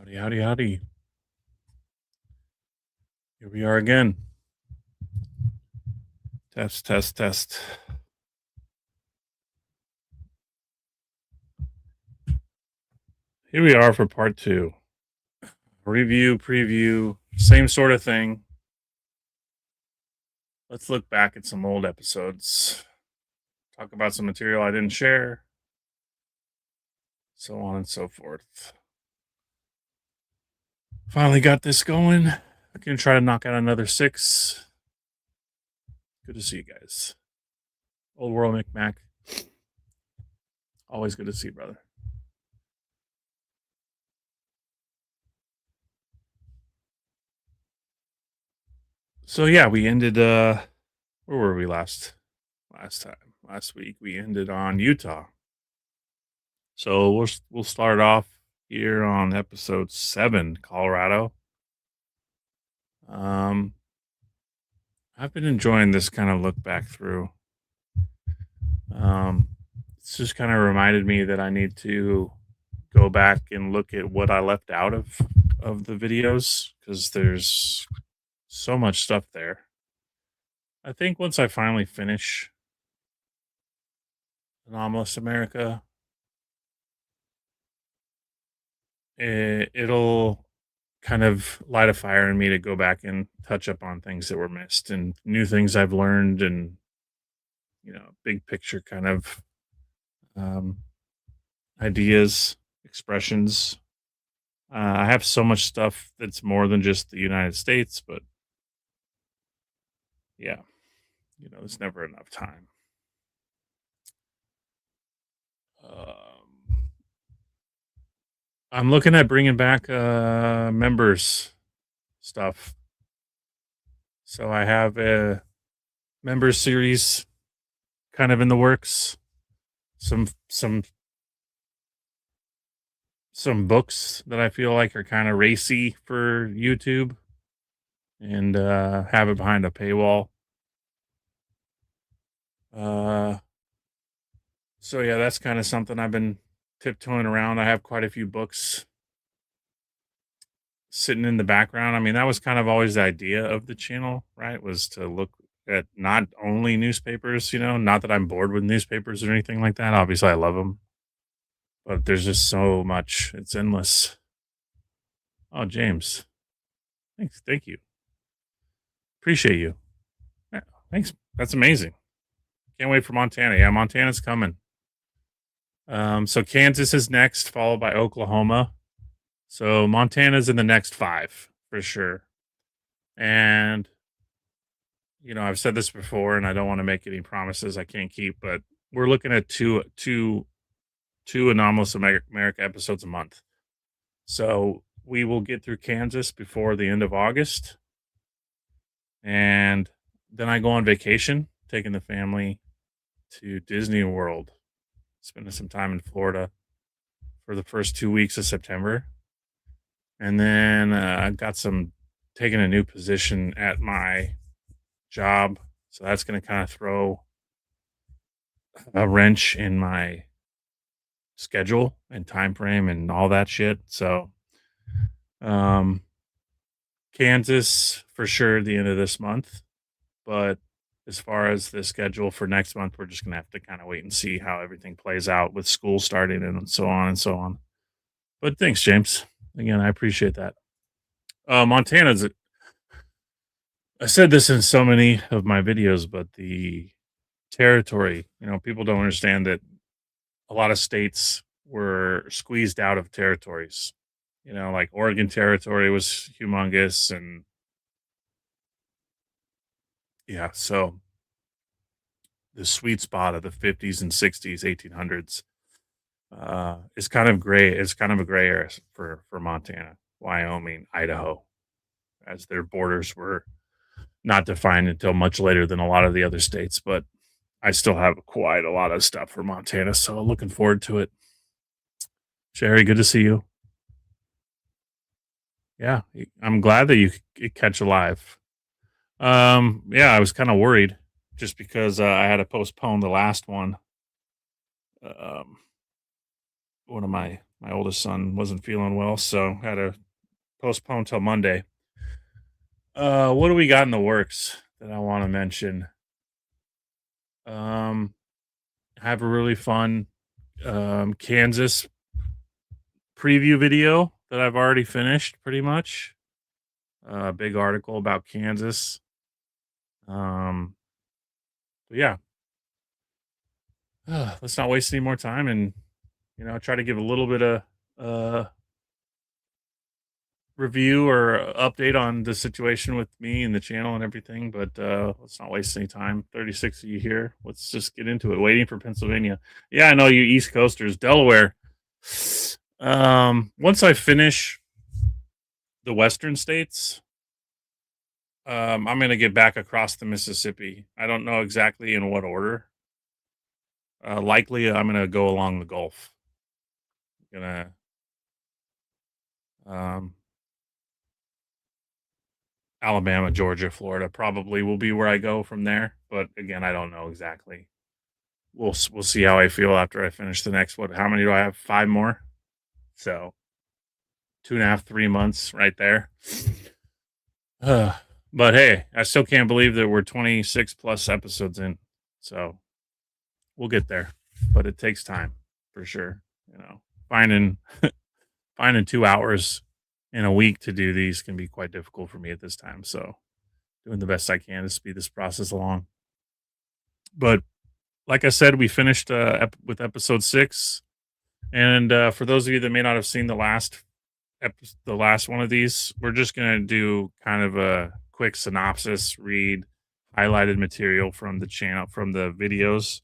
Howdy, howdy, howdy. Here we are again. Test, test, test. Here we are for part two. Review, preview, same sort of thing. Let's look back at some old episodes, talk about some material I didn't share, so on and so forth. Finally got this going. I'm going to try to knock out another 6. Good to see you guys. Old World McMac. Always good to see you, brother. So yeah, we ended where were we last time? Last week we ended on Utah. So we'll start off here on episode 7, Colorado. I've been enjoying this kind of look back through. It's just kind of reminded me that I need to go back and look at what I left out of the videos because there's so much stuff there. I think once I finally finish Anomalous America, it'll kind of light a fire in me to go back and touch up on things that were missed and new things I've learned and big picture kind of um, ideas, expressions. I have so much stuff that's more than just the United States, but yeah, there's never enough time. Um, I'm looking at bringing back members stuff. So I have a members series kind of in the works. Some books that I feel like are kind of racy for YouTube and have it behind a paywall. So yeah, that's kind of something I've been tiptoeing around. I have quite a few books sitting in the background. I mean, that was kind of always the idea of the channel, right? Was to look at not only newspapers, not that I'm bored with newspapers or anything like that. Obviously, I love them, but there's just so much. It's endless. Oh, James, thanks, thank you, appreciate you. Yeah, thanks, that's amazing. Can't wait for Montana. Yeah, Montana's coming. So Kansas is next, followed by Oklahoma. So Montana's in the next 5 for sure. And I've said this before, and I don't want to make any promises I can't keep, but we're looking at two Anomalous America episodes a month. So we will get through Kansas before the end of August, and then I go on vacation, taking the family to Disney World, spending some time in Florida for the first 2 weeks of September. And then I got taking a new position at my job. So that's going to kind of throw a wrench in my schedule and time frame and all that shit. So, um, Kansas for sure the end of this month. But as far as the schedule for next month, we're just going to have to kind of wait and see how everything plays out with school starting and so on and so on. But thanks, James. Again, I appreciate that. Montana's, I said this in so many of my videos, but the territory, people don't understand that a lot of states were squeezed out of territories. Like Oregon territory was humongous, and yeah, so the sweet spot of the 50s and 60s, 1800s is kind of gray. It's kind of a gray area for Montana, Wyoming, Idaho, as their borders were not defined until much later than a lot of the other states. But I still have quite a lot of stuff for Montana, so looking forward to it. Sherry, good to see you. Yeah, I'm glad that you catch a live. Yeah, I was kind of worried just because I had to postpone the last one. Um, one of my My oldest son wasn't feeling well, so had to postpone till Monday. What do we got in the works that I want to mention? Um, I have a really fun Kansas preview video that I've already finished pretty much. A big article about Kansas. Um, but yeah, let's not waste any more time and try to give a little bit of uh review or update on the situation with me and the channel and everything. But let's not waste any time. 36 of you here. Let's just get into it. Waiting for Pennsylvania. Yeah, I know you East Coasters. Delaware. Once I finish the Western states, I'm gonna get back across the Mississippi. I don't know exactly in what order. Likely, I'm gonna go along the Gulf. Gonna um, Alabama, Georgia, Florida probably will be where I go from there. But again, I don't know exactly. We'll see how I feel after I finish the next one. How many do I have? 5 more. So 2.5, 3 months right there. But hey, I still can't believe that we're 26 plus episodes in. So we'll get there, but it takes time for sure. Finding finding 2 hours in a week to do these can be quite difficult for me at this time. So doing the best I can to speed this process along. But like I said, we finished with episode 6. And for those of you that may not have seen the last one of these, we're just gonna do kind of a quick synopsis, read highlighted material from the channel from the videos.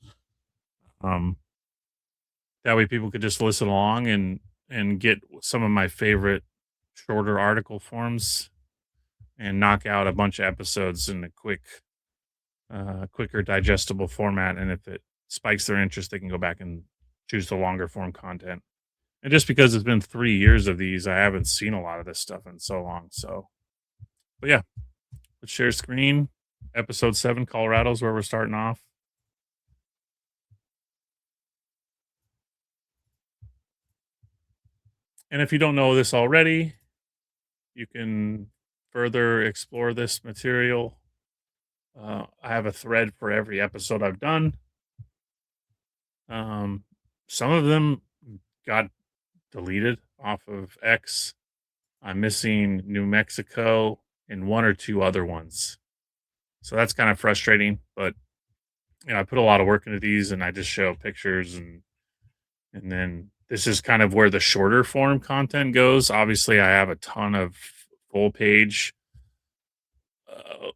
Um, that way people could just listen along and get some of my favorite shorter article forms and knock out a bunch of episodes in a quicker digestible format. And if it spikes their interest, they can go back and choose the longer form content. And just because it's been 3 years of these, I haven't seen a lot of this stuff in so long. So, but yeah, let's share screen. Episode 7, Colorado's where we're starting off. And if you don't know this already, you can further explore this material. I have a thread for every episode I've done. Some of them got deleted off of X. I'm missing New Mexico and one or two other ones. So that's kind of frustrating, but I put a lot of work into these and I just show pictures and then this is kind of where the shorter form content goes. Obviously, I have a ton of full page uh,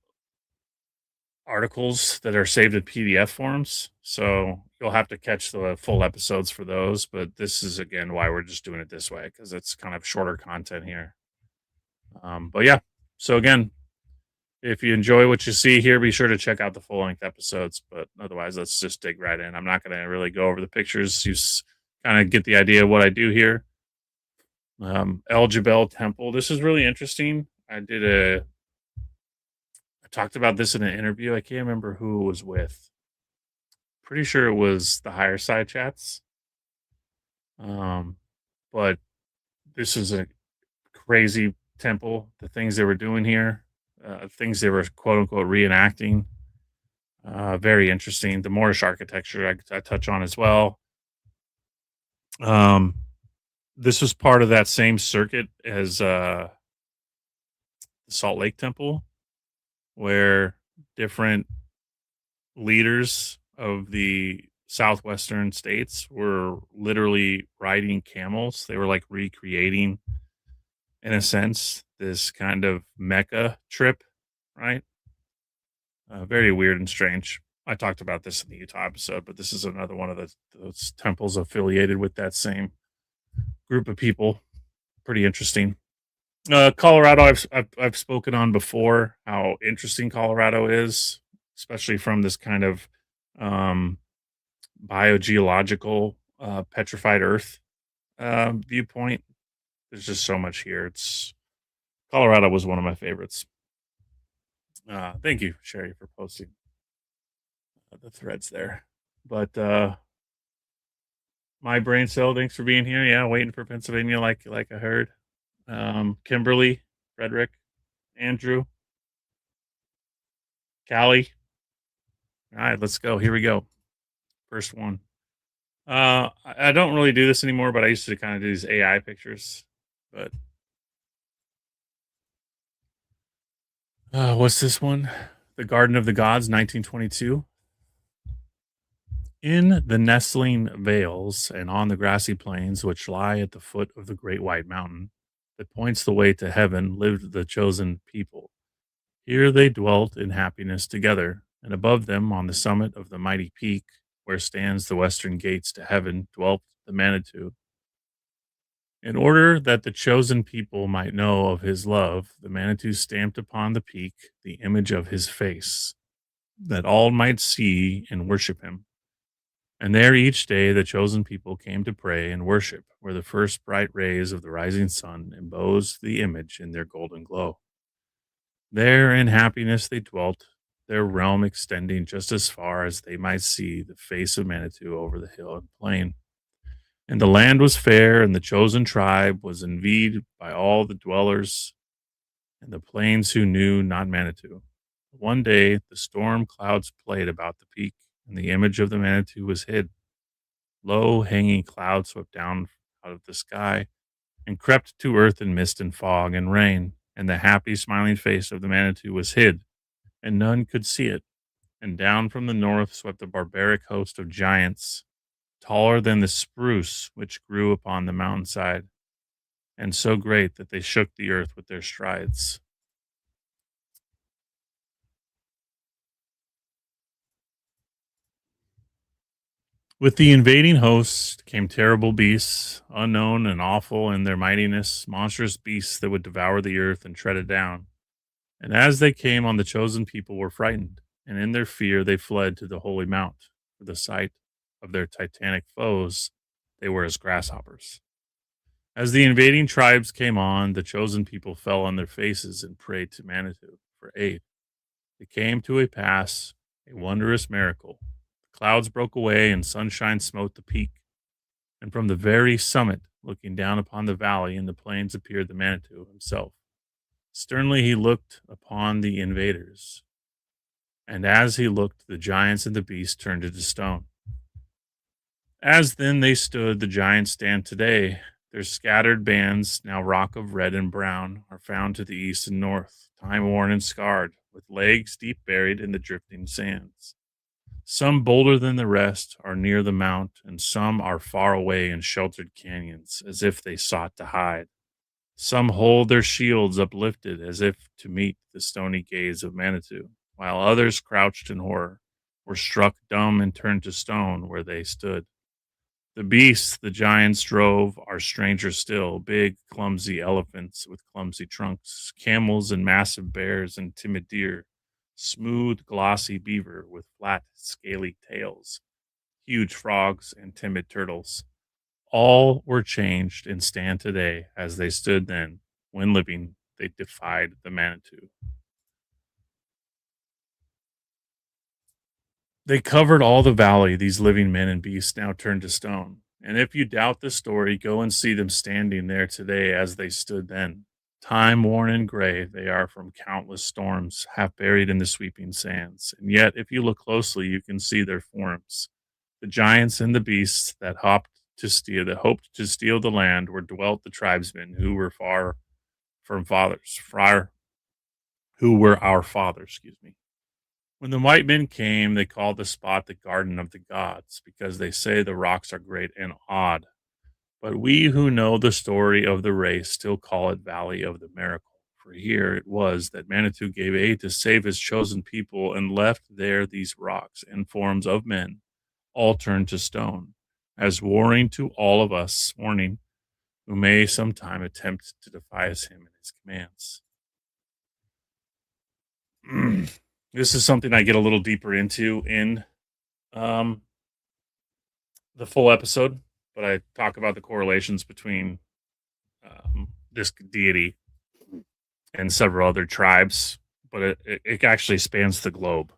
articles that are saved in PDF forms. So you'll have to catch the full episodes for those. But this is again why we're just doing it this way because it's kind of shorter content here. But yeah, so again, if you enjoy what you see here, be sure to check out the full length episodes. But otherwise, let's just dig right in. I'm not going to really go over the pictures. You kind of get the idea of what I do here. El Jebel Temple. This is really interesting. I talked about this in an interview. I can't remember who it was with. Pretty sure it was the higher side chats. Um, but this is a crazy temple. The things they were doing here, things they were quote unquote reenacting. Very interesting. The Moorish architecture I touch on as well. Um, this was part of that same circuit as the Salt Lake Temple, where different leaders of the southwestern states were literally riding camels. They were like recreating, in a sense, this kind of Mecca trip, right? Very weird and strange. I talked about this in the Utah episode, but this is another one of those temples affiliated with that same group of people. Pretty interesting. Colorado, I've spoken on before how interesting Colorado is, especially from this kind of um, biogeological petrified Earth viewpoint. There's just so much here. It's Colorado was one of my favorites. Thank you, Sherry, for posting the threads there. But My brain cell, thanks for being here. Yeah, waiting for Pennsylvania, like I heard. Kimberly, Frederick, Andrew, Callie. All right, let's go. Here we go. First one. I don't really do this anymore, but I used to kind of do these AI pictures. But what's this one? The Garden of the Gods, 1922. In the nestling vales and on the grassy plains which lie at the foot of the great white mountain that points the way to heaven lived the chosen people. Here they dwelt in happiness together, and above them on the summit of the mighty peak where stands the western gates to heaven dwelt the Manitou. In order that the chosen people might know of his love, the Manitou stamped upon the peak the image of his face, that all might see and worship him. And there each day the chosen people came to pray and worship, where the first bright rays of the rising sun embossed the image in their golden glow. There in happiness they dwelt, their realm extending just as far as they might see the face of Manitou over the hill and plain. And the land was fair, and the chosen tribe was envied by all the dwellers in the plains who knew not Manitou. One day the storm clouds played about the peak, and the image of the Manitou was hid. Low hanging clouds swept down out of the sky and crept to earth in mist and fog and rain, and the happy smiling face of the Manitou was hid, and none could see it. And down from the north swept a barbaric host of giants, taller than the spruce which grew upon the mountainside, and so great that they shook the earth with their strides. With the invading hosts came terrible beasts, unknown and awful in their mightiness, monstrous beasts that would devour the earth and tread it down. And as they came on, the chosen people were frightened, and in their fear they fled to the holy mount. For the sight of their titanic foes, they were as grasshoppers. As the invading tribes came on, the chosen people fell on their faces and prayed to Manitou for aid. They came to a pass, a wondrous miracle. The clouds broke away and sunshine smote the peak. And from the very summit, looking down upon the valley and the plains, appeared the Manitou himself. Sternly he looked upon the invaders, and as he looked, the giants and the beasts turned into stone. As then they stood, the giants stand today. Their scattered bands, now rock of red and brown, are found to the east and north, time worn and scarred, with legs deep buried in the drifting sands. Some bolder than the rest are near the mount, and some are far away in sheltered canyons, as if they sought to hide. Some hold their shields uplifted as if to meet the stony gaze of Manitou, while others, crouched in horror, were struck dumb and turned to stone where they stood. The beasts the giants drove are stranger still, big, clumsy elephants with clumsy trunks, camels and massive bears and timid deer, smooth, glossy beaver with flat, scaly tails, huge frogs and timid turtles. All were changed and stand today as they stood then. When living, they defied the Manitou. They covered all the valley, these living men and beasts now turned to stone. And if you doubt the story, go and see them standing there today as they stood then. Time worn and gray, they are from countless storms, half buried in the sweeping sands. And yet, if you look closely, you can see their forms. The giants and the beasts that hoped to steal the land, where dwelt the tribesmen who were far from who were our fathers, excuse me. When the white men came, they called the spot the Garden of the Gods, because they say the rocks are great and odd. But we who know the story of the race still call it Valley of the Miracle. For here it was that Manitou gave aid to save his chosen people and left there these rocks and forms of men, all turned to stone, as warning to all of us, warning who may sometime attempt to defy him and his commands. This is something I get a little deeper into in um, the full episode, but I talk about the correlations between this deity and several other tribes, but it actually spans the globe.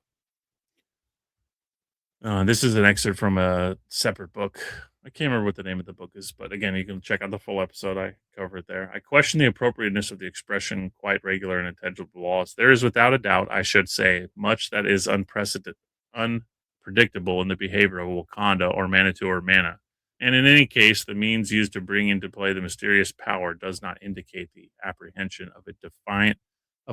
This is an excerpt from a separate book I can't remember what the name of the book is, but again, you can check out the full episode. I cover it there. I question the appropriateness of the expression quite regular and intelligible laws. There is without a doubt, I should say, much that is unpredictable in the behavior of Wakanda or Manitou or Mana. And in any case, the means used to bring into play the mysterious power does not indicate the apprehension of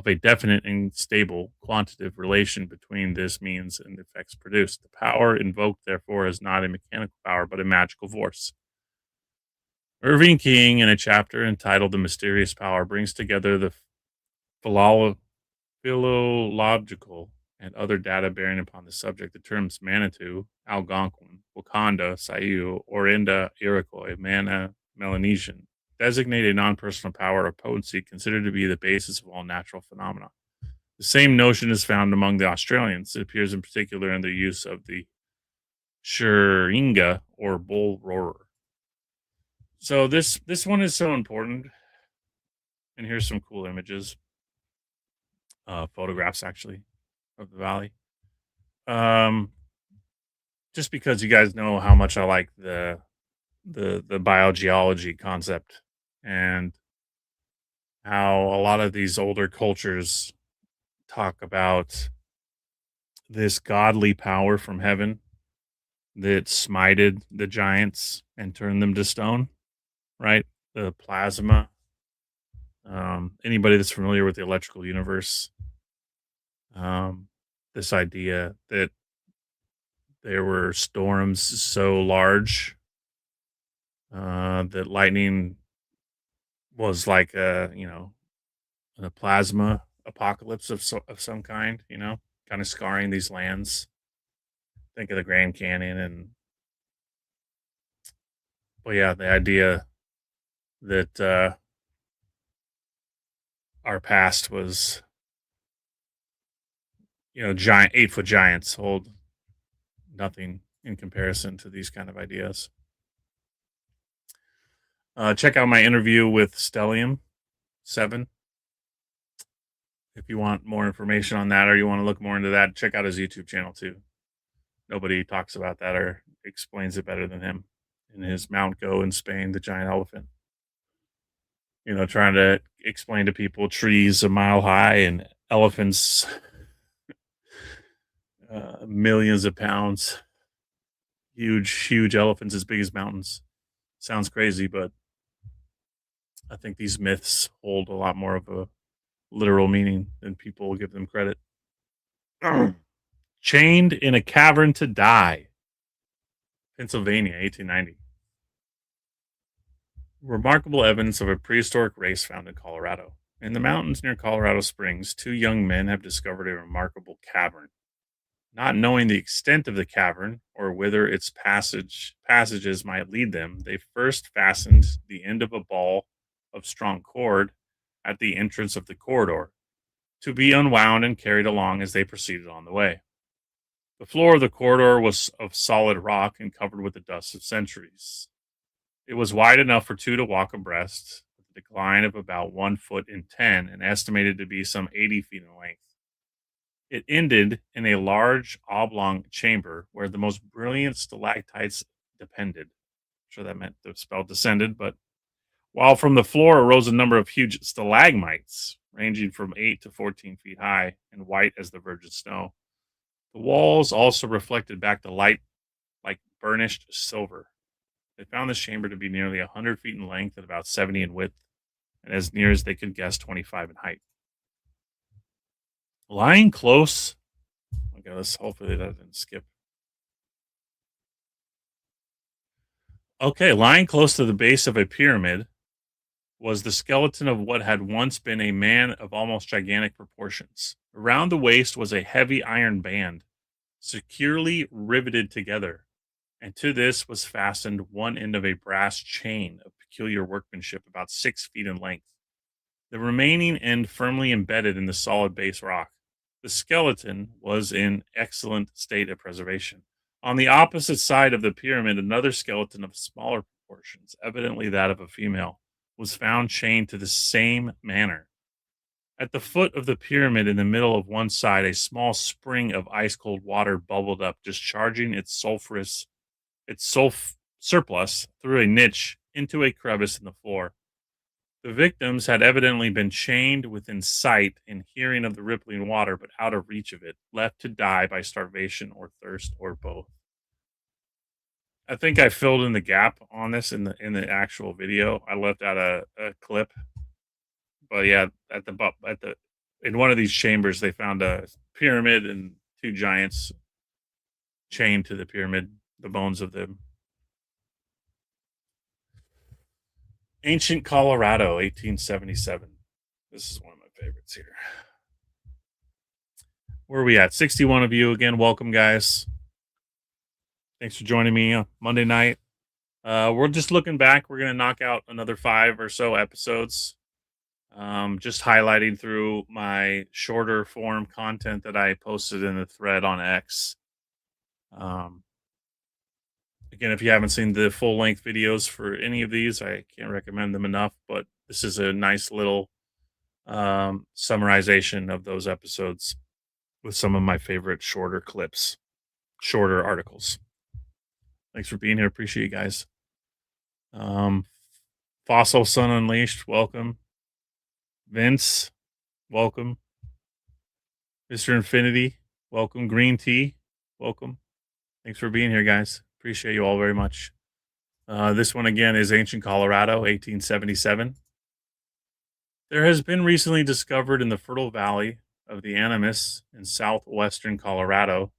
a definite and stable quantitative relation between this means and the effects produced. The power invoked, therefore, is not a mechanical power, but a magical force. Irving King, in a chapter entitled The Mysterious Power, brings together the philolo- philological and other data bearing upon the subject. The terms Manitou, Algonquin, Wakanda, Sayu, Orinda, Iroquois, Mana, Melanesian designate a non personal power or potency considered to be the basis of all natural phenomena. The same notion is found among the Australians. It appears in particular in the use of the Sheringa or bull roarer. So this one is so important. And here's some cool images, photographs actually of the valley. Um, just because you guys know how much I like the biogeology concept and how a lot of these older cultures talk about this godly power from heaven that smited the giants and turned them to stone, right? The plasma. Anybody that's familiar with the electrical universe, um, this idea that there were storms so large that lightning was like a plasma apocalypse of some kind, kind of scarring these lands. Think of the Grand Canyon and well, yeah, the idea that our past was, giant 8-foot giants hold nothing in comparison to these kind of ideas. Check out my interview with Stellium 7 if you want more information on that or you want to look more into that. Check out his YouTube channel too. Nobody talks about that or explains it better than him in his Mount Go in Spain, the giant elephant. Trying to explain to people trees a mile high and elephants millions of pounds, huge, huge elephants as big as mountains. Sounds crazy, but I think these myths hold a lot more of a literal meaning than people will give them credit. Chained in a cavern to die, Pennsylvania, 1890. Remarkable evidence of a prehistoric race found in Colorado. In the mountains near Colorado Springs, two young men have discovered a remarkable cavern. Not knowing the extent of the cavern or whither its passages might lead them, they first fastened the end of a ball of strong cord at the entrance of the corridor, to be unwound and carried along as they proceeded on the way. The floor of the corridor was of solid rock and covered with the dust of centuries. It was wide enough for two to walk abreast, with a decline of about 1 foot in 10 and estimated to be some 80 feet in length. It ended in a large oblong chamber where the most brilliant stalactites depended. I'm sure that meant the spell descended, but while from the floor arose a number of huge stalagmites, ranging from 8 to 14 feet high and white as the virgin snow. The walls also reflected back the light like burnished silver. They found this chamber to be nearly 100 feet in length and about 70 in width, and as near as they could guess, 25 in height. Lying close, okay, hopefully that didn't skip. Okay, lying close to the base of a pyramid was the skeleton of what had once been a man of almost gigantic proportions. Around the waist was a heavy iron band, securely riveted together, and to this was fastened one end of a brass chain of peculiar workmanship about 6 feet in length, the remaining end firmly embedded in the solid base rock. The skeleton was in excellent state of preservation. On the opposite side of the pyramid, another skeleton of smaller proportions, evidently that of a female, was found chained to the same manner. At the foot of the pyramid, in the middle of one side, a small spring of ice cold water bubbled up, discharging its surplus through a niche into a crevice in the floor. The victims had evidently been chained within sight and hearing of the rippling water, but out of reach of it, left to die by starvation or thirst or both. I think I filled in the gap on this in the actual video. I left out a clip, but yeah, at the in one of these chambers, they found a pyramid and two giants chained to the pyramid, the bones of them. Ancient Colorado, 1877. This is one of my favorites here. Where are we at? 61 of you again. Welcome, guys. Thanks for joining me on Monday night. We're just looking back. We're going to knock out another 5 or so episodes. Just highlighting through my shorter form content that I posted in the thread on X. Again, if you haven't seen the full length videos for any of these, I can't recommend them enough. But this is a nice little summarization of those episodes with some of my favorite shorter clips, shorter articles. Thanks for being here. Appreciate you guys. Fossil Sun Unleashed, welcome. Vince, welcome. Mr. Infinity, welcome. Green Tea, welcome. Thanks for being here, guys. Appreciate you all very much. This one again is Ancient Colorado, 1877. There has been recently discovered in the fertile valley of the Anomalous in southwestern Colorado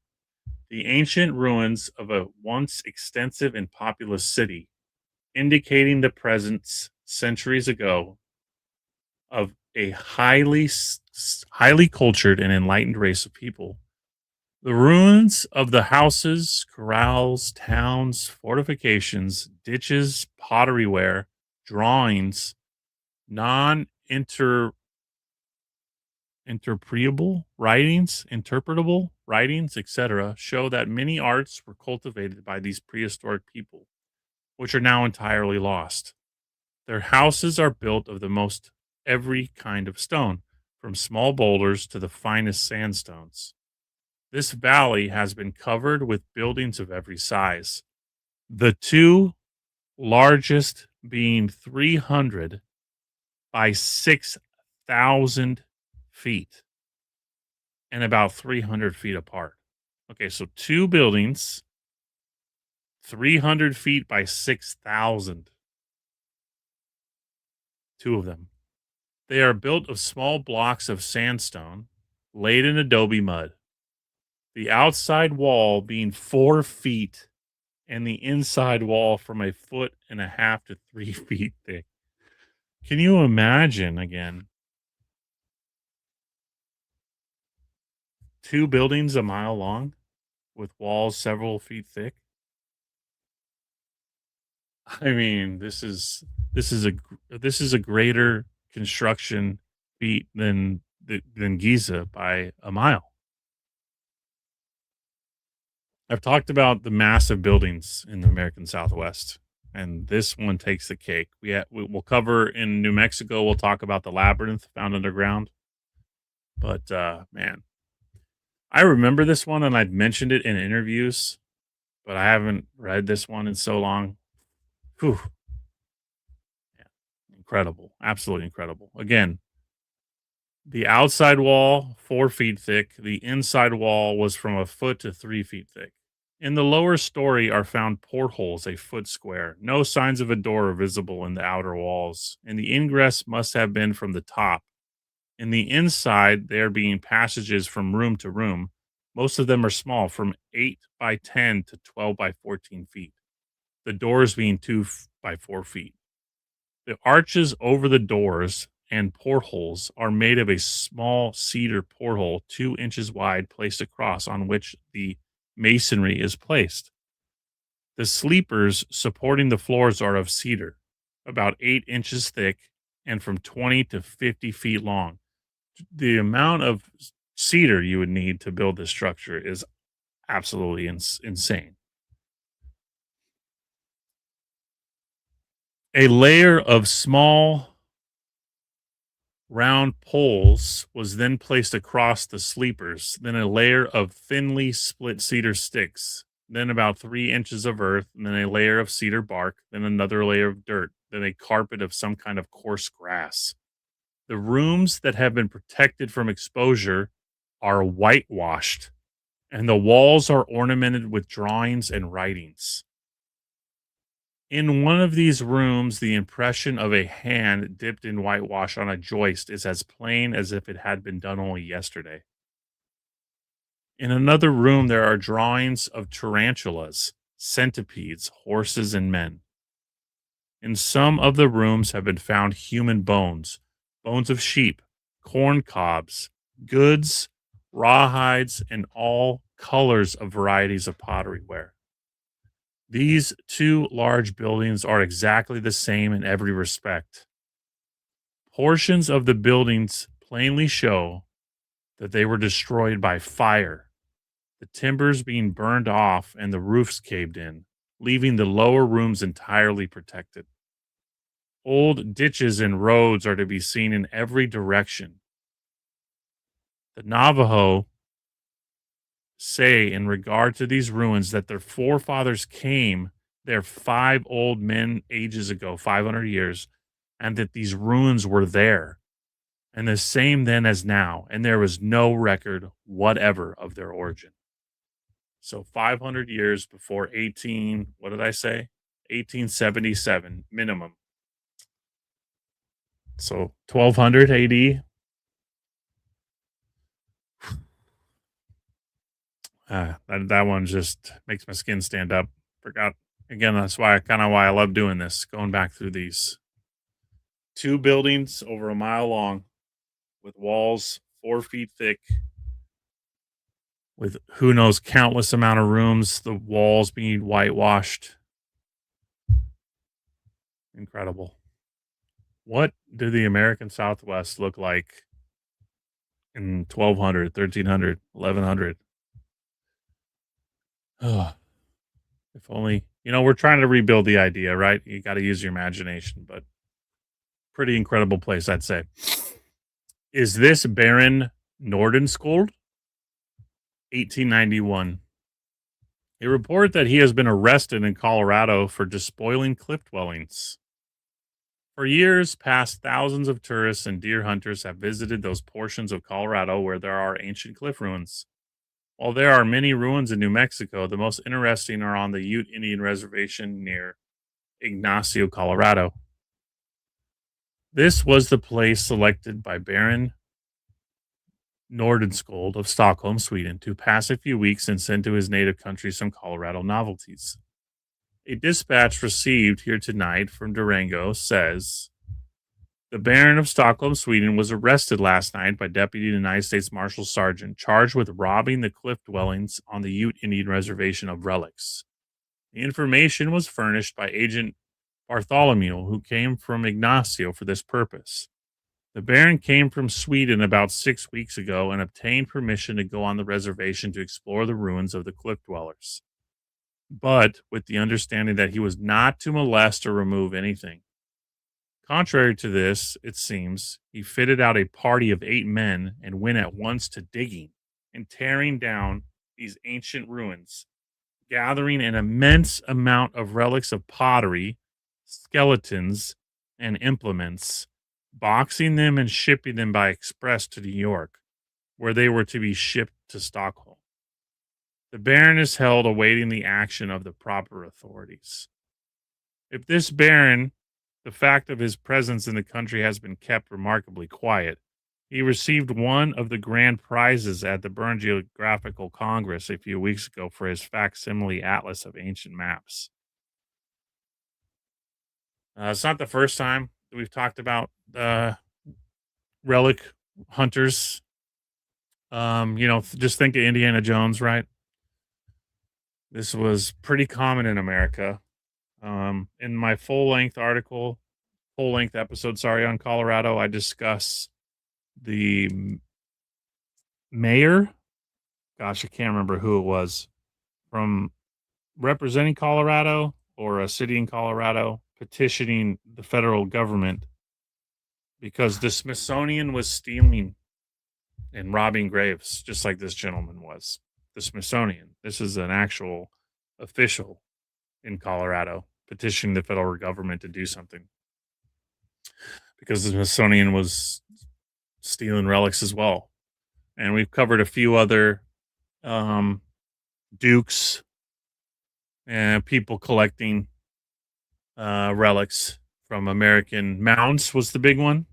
the ancient ruins of a once extensive and populous city, indicating the presence centuries ago of a highly cultured and enlightened race of people. The ruins of the houses, corrals, towns, fortifications, ditches, potteryware, drawings, non-interpretable interpretable writings, etc., show that many arts were cultivated by these prehistoric people, which are now entirely lost. Their houses are built of the most every kind of stone, from small boulders to the finest sandstones. This valley has been covered with buildings of every size, the two largest being 300 by 6,000 feet and about 300 feet apart. Okay, so two buildings, 300 feet by 6,000. Two of them. They are built of small blocks of sandstone laid in adobe mud. The outside wall being 4 feet and the inside wall from 1.5 to 3 feet thick. Can you imagine again? Two buildings a mile long with walls several feet thick. I mean, this is a greater construction feat than Giza by a mile. I've talked about the massive buildings in the American Southwest, and this one takes the cake. We'll cover in New Mexico. We'll talk about the labyrinth found underground. But man, I remember this one, and I'd mentioned it in interviews, but I haven't read this one in so long. Whew. Yeah, incredible, absolutely incredible. Again, the outside wall 4 feet thick. The inside wall was from 1 foot to 3 feet thick. In the lower story are found portholes 1 foot square. No signs of a door are visible in the outer walls, and the ingress must have been from the top. In the inside, there being passages from room to room. Most of them are small, from 8 by 10 to 12 by 14 feet. The doors being 2 by 4 feet. The arches over the doors and portholes are made of a small cedar porthole 2 inches wide placed across on which the masonry is placed. The sleepers supporting the floors are of cedar, about 8 inches thick and from 20 to 50 feet long. The amount of cedar you would need to build this structure is absolutely insane. A layer of small round poles was then placed across the sleepers, then a layer of thinly split cedar sticks, then about 3 inches of earth, and then a layer of cedar bark, then another layer of dirt, then a carpet of some kind of coarse grass. The rooms that have been protected from exposure are whitewashed, and the walls are ornamented with drawings and writings. In one of these rooms, the impression of a hand dipped in whitewash on a joist is as plain as if it had been done only yesterday. In another room, there are drawings of tarantulas, centipedes, horses, and men. In some of the rooms have been found human bones, bones of sheep, corn cobs, goods, rawhides, and all colors of varieties of pottery ware. These two large buildings are exactly the same in every respect. Portions of the buildings plainly show that they were destroyed by fire, the timbers being burned off and the roofs caved in, leaving the lower rooms entirely protected. Old ditches and roads are to be seen in every direction. The Navajo say in regard to these ruins that their forefathers came there 5 old men ages ago, 500 years, and that these ruins were there and the same then as now, and there was no record whatever of their origin. So 500 years before 18, what did I say? 1877 minimum. So 1200 AD. That one just makes my skin stand up. Forgot again. That's why I love doing this. Going back through these two buildings over a mile long, with walls 4 feet thick, with who knows countless amount of rooms. The walls being whitewashed. Incredible. What do the American Southwest look like in 1200, 1300, 1100? Oh, if only, we're trying to rebuild the idea, right? You got to use your imagination, but pretty incredible place, I'd say. Is this Baron Nordenskjold? 1891. A report that he has been arrested in Colorado for despoiling cliff dwellings. For years past, thousands of tourists and deer hunters have visited those portions of Colorado where there are ancient cliff ruins. While there are many ruins in New Mexico, the most interesting are on the Ute Indian Reservation near Ignacio, Colorado. This was the place selected by Baron Nordenskjold of Stockholm, Sweden, to pass a few weeks and send to his native country some Colorado novelties. A dispatch received here tonight from Durango says the Baron of Stockholm, Sweden, was arrested last night by Deputy United States Marshal Sergeant, charged with robbing the cliff dwellings on the Ute Indian Reservation of relics. The information was furnished by Agent Bartholomew, who came from Ignacio for this purpose. The Baron came from Sweden about 6 weeks ago and obtained permission to go on the reservation to explore the ruins of the cliff dwellers, but with the understanding that he was not to molest or remove anything. Contrary to this, it seems, he fitted out a party of 8 men and went at once to digging and tearing down these ancient ruins, gathering an immense amount of relics of pottery, skeletons, and implements, boxing them and shipping them by express to New York, where they were to be shipped to Stockholm. The Baron is held awaiting the action of the proper authorities. If this Baron, the fact of his presence in the country has been kept remarkably quiet, he received one of the grand prizes at the Bern Geographical Congress a few weeks ago for his facsimile atlas of ancient maps. It's not the first time that we've talked about relic hunters. Just think of Indiana Jones, right? This was pretty common in America. In my full length episode, on Colorado, I discuss the mayor. Gosh, I can't remember who it was from representing Colorado or a city in Colorado petitioning the federal government because the Smithsonian was stealing and robbing graves, just like this gentleman was. The Smithsonian. This is an actual official in Colorado petitioning the federal government to do something because the Smithsonian was stealing relics as well. And we've covered a few other um, dukes and people collecting relics from American mounds was the big one.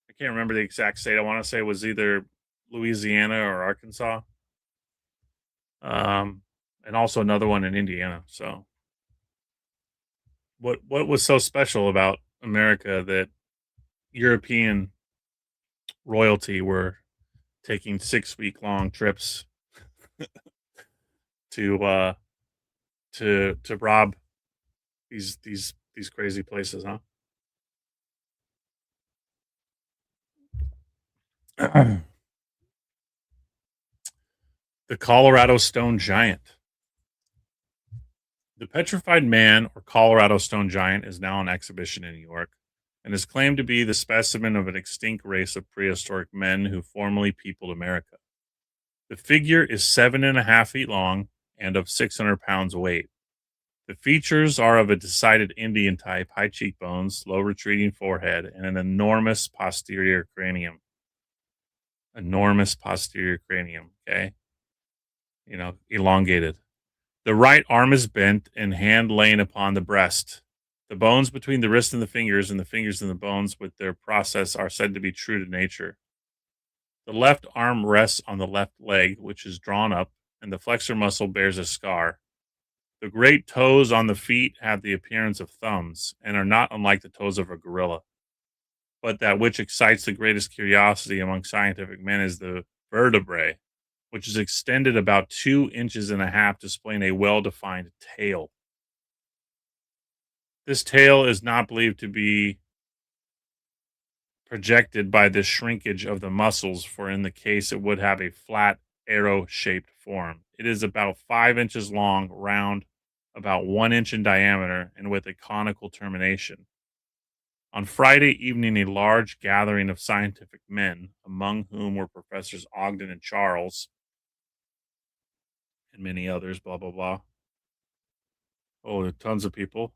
I can't remember the exact state. I want to say it was either Louisiana or Arkansas, um, and also another one in Indiana. So, what was so special about America that European royalty were taking 6 week long trips to to rob these crazy places, huh? The Colorado Stone Giant. The petrified man or Colorado Stone Giant is now on exhibition in New York and is claimed to be the specimen of an extinct race of prehistoric men who formerly peopled America. The figure is 7.5 feet long and of 600 pounds weight. The features are of a decided Indian type, high cheekbones, low retreating forehead, and an enormous posterior cranium. Enormous posterior cranium, okay? Elongated. The right arm is bent and hand laying upon the breast. The bones between the wrist and the fingers and the bones with their process are said to be true to nature. The left arm rests on the left leg, which is drawn up, and the flexor muscle bears a scar. The great toes on the feet have the appearance of thumbs and are not unlike the toes of a gorilla. But that which excites the greatest curiosity among scientific men is the vertebrae, which is extended about 2.5 inches, displaying a well defined tail. This tail is not believed to be projected by the shrinkage of the muscles, for in the case it would have a flat, arrow shaped form. It is about 5 inches long, round, about 1 inch in diameter, and with a conical termination. On Friday evening, a large gathering of scientific men, among whom were Professors Ogden and Charles, and many others, blah, blah, blah. Oh, tons of people.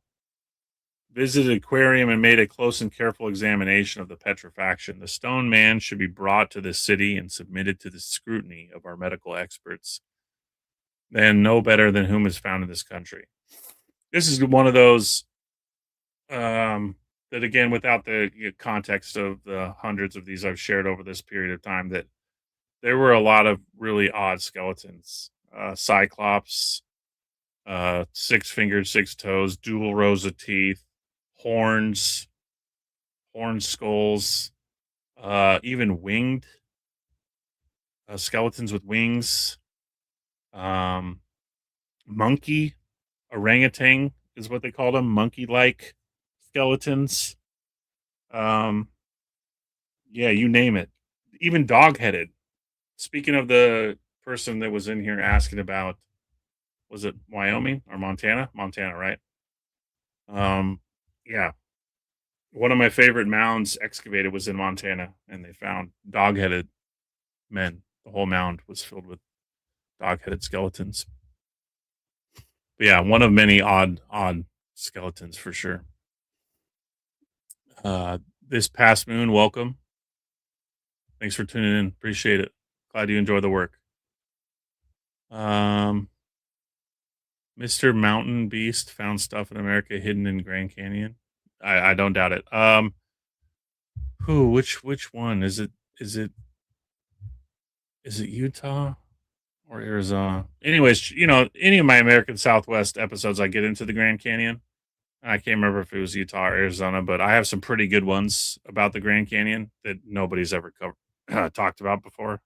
Visited aquarium and made a close and careful examination of the petrifaction. The stone man should be brought to the city and submitted to the scrutiny of our medical experts, then no better than whom is found in this country. This is one of those that, again, without the context of the hundreds of these I've shared over this period of time, that there were a lot of really odd skeletons. Cyclops, 6 fingered, 6 toes, dual rows of teeth, horns, horn skulls, even winged skeletons with wings. Monkey, orangutan is what they called them, monkey-like skeletons. Um, yeah, you name it. Even dog-headed. Speaking of the person that was in here asking about, was it Wyoming or Montana? Montana, right? Yeah. One of my favorite mounds excavated was in Montana, and they found dog-headed men. The whole mound was filled with dog-headed skeletons. But yeah, one of many odd skeletons for sure. This past moon, welcome. Thanks for tuning in. Appreciate it. Glad you enjoy the work. Mr. Mountain Beast found stuff in America hidden in Grand Canyon. I don't doubt it. Which one is it? Is it Utah or Arizona? Anyways, any of my American Southwest episodes, I get into the Grand Canyon. I can't remember if it was Utah or Arizona, but I have some pretty good ones about the Grand Canyon that nobody's ever talked about before.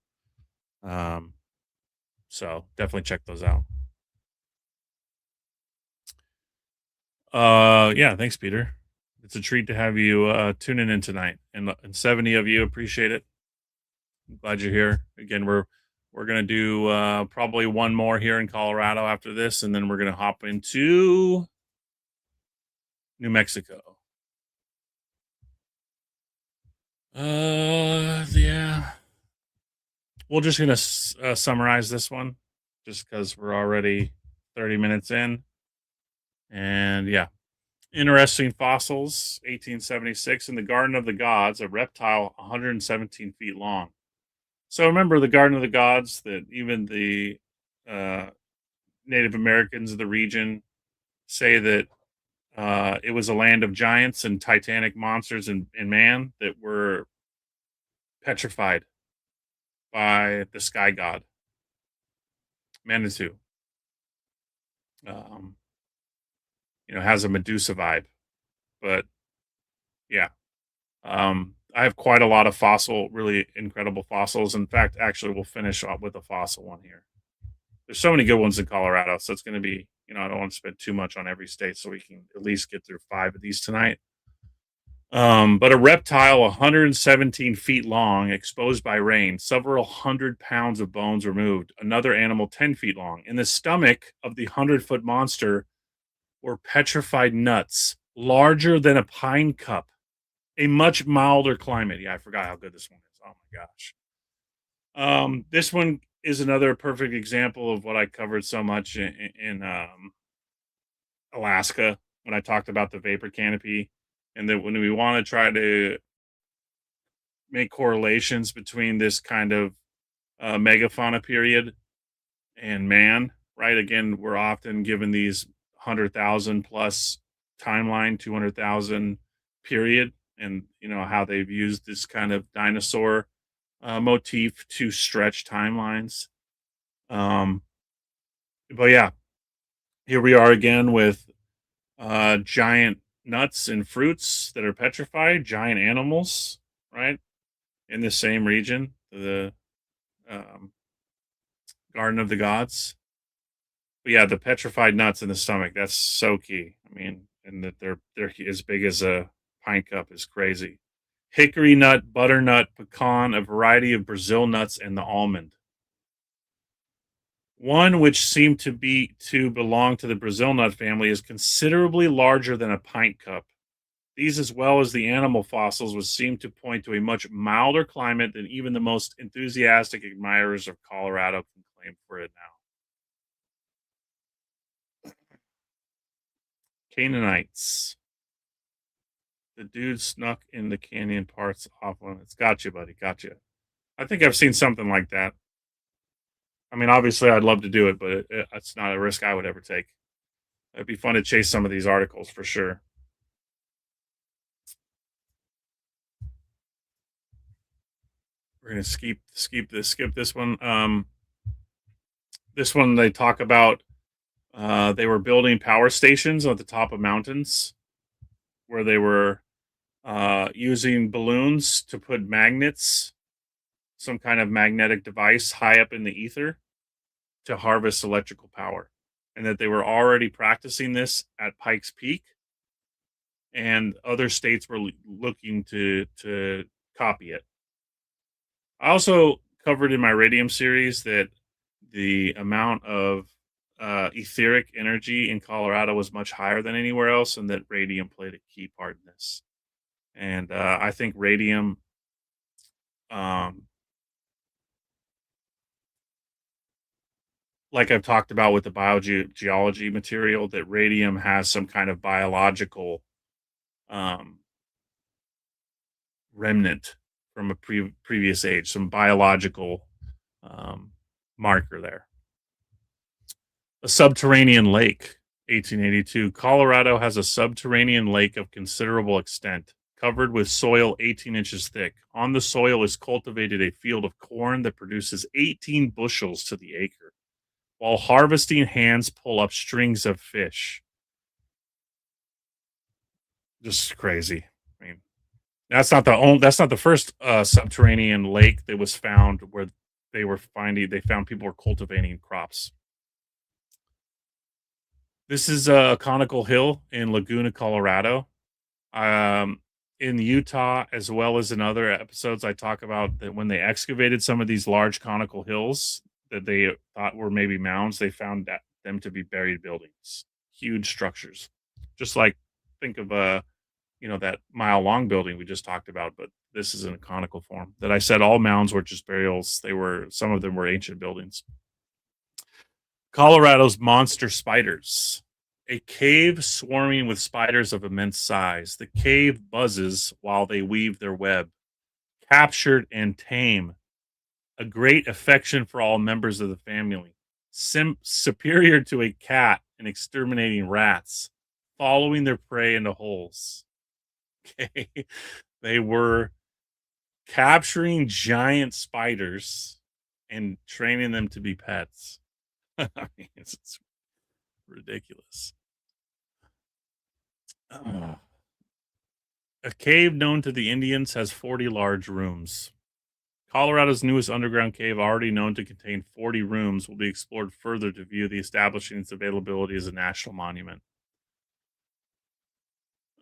So definitely check those out. Yeah, thanks, Peter. It's a treat to have you tuning in tonight, and 70 of you appreciate it. I'm glad you're here. Again, we're gonna do probably one more here in Colorado after this, and then we're gonna hop into New Mexico. Yeah. We're just gonna summarize this one, just because we're already 30 minutes in. And yeah, interesting fossils. 1876 in the Garden of the Gods, a reptile 117 feet long. So remember the Garden of the Gods that even the uh, Native Americans of the region say that it was a land of giants and titanic monsters and man that were petrified by the sky god Manitou. Um, has a Medusa vibe, but yeah, I have quite a lot of really incredible fossils. In fact, actually, we'll finish off with a fossil one here. There's so many good ones in Colorado, so it's going to be, I don't want to spend too much on every state, so we can at least get through 5 of these tonight. But a reptile 117 feet long, exposed by rain, several 100 pounds of bones removed, another animal 10 feet long. In the stomach of the 100-foot monster were petrified nuts, larger than a pine cup, a much milder climate. Yeah, I forgot how good this one is. Oh my gosh. This one is another perfect example of what I covered so much in Alaska when I talked about the vapor canopy, and that when we want to try to make correlations between this kind of megafauna period and man, right? Again, we're often given these 100,000 plus timeline, 200,000 period, and how they've used this kind of dinosaur motif to stretch timelines. Um, but yeah, here we are again with giant nuts and fruits that are petrified, giant animals, right? In the same region, the um, Garden of the Gods. But yeah, the petrified nuts in the stomach, that's so key. I mean, and that they're as big as a pint cup is crazy. Hickory nut, butternut, pecan, a variety of Brazil nuts, and the almond. One which seemed to belong to the Brazil nut family is considerably larger than a pint cup. These, as well as the animal fossils, would seem to point to a much milder climate than even the most enthusiastic admirers of Colorado can claim for it now. Canaanites. The dude snuck in the canyon parts off limits. Gotcha, buddy. Gotcha. I think I've seen something like that. I mean, obviously, I'd love to do it, but it's not a risk I would ever take. It'd be fun to chase some of these articles for sure. We're gonna skip this one. This one they talk about. They were building power stations at the top of mountains where they were using balloons to put magnets, some kind of magnetic device high up in the ether to harvest electrical power, and that they were already practicing this at Pikes Peak, and other states were looking to copy it. I also covered in my radium series that the amount of etheric energy in Colorado was much higher than anywhere else, and that radium played a key part in this. And I think radium, um, like I've talked about with the biogeology material, that radium has some kind of biological um, remnant from a previous age, some biological um, marker there. A subterranean lake, 1882. Colorado has a subterranean lake of considerable extent, covered with soil 18 inches thick. On the soil is cultivated a field of corn that produces 18 bushels to the acre. While harvesting, hands pull up strings of fish. Just crazy. I mean, that's not the first subterranean lake that was found where they found people were cultivating crops. This is a conical hill in Laguna, Colorado. Um, in Utah, as well as in other episodes, I talk about that when they excavated some of these large conical hills that they thought were maybe mounds, they found them to be buried buildings, huge structures. Just like think of that mile long building we just talked about, but this is in a conical form. That I said all mounds were just burials. Some of them were ancient buildings. Colorado's monster spiders. A cave swarming with spiders of immense size. The cave buzzes while they weave their web. Captured and tame. A great affection for all members of the family. Superior to a cat in exterminating rats, following their prey into holes. Okay. They were capturing giant spiders and training them to be pets. I mean, it's ridiculous. Uh, a cave known to the Indians has 40 large rooms. Colorado's newest underground cave, already known to contain 40 rooms, will be explored further to view the establishing its availability as a national monument.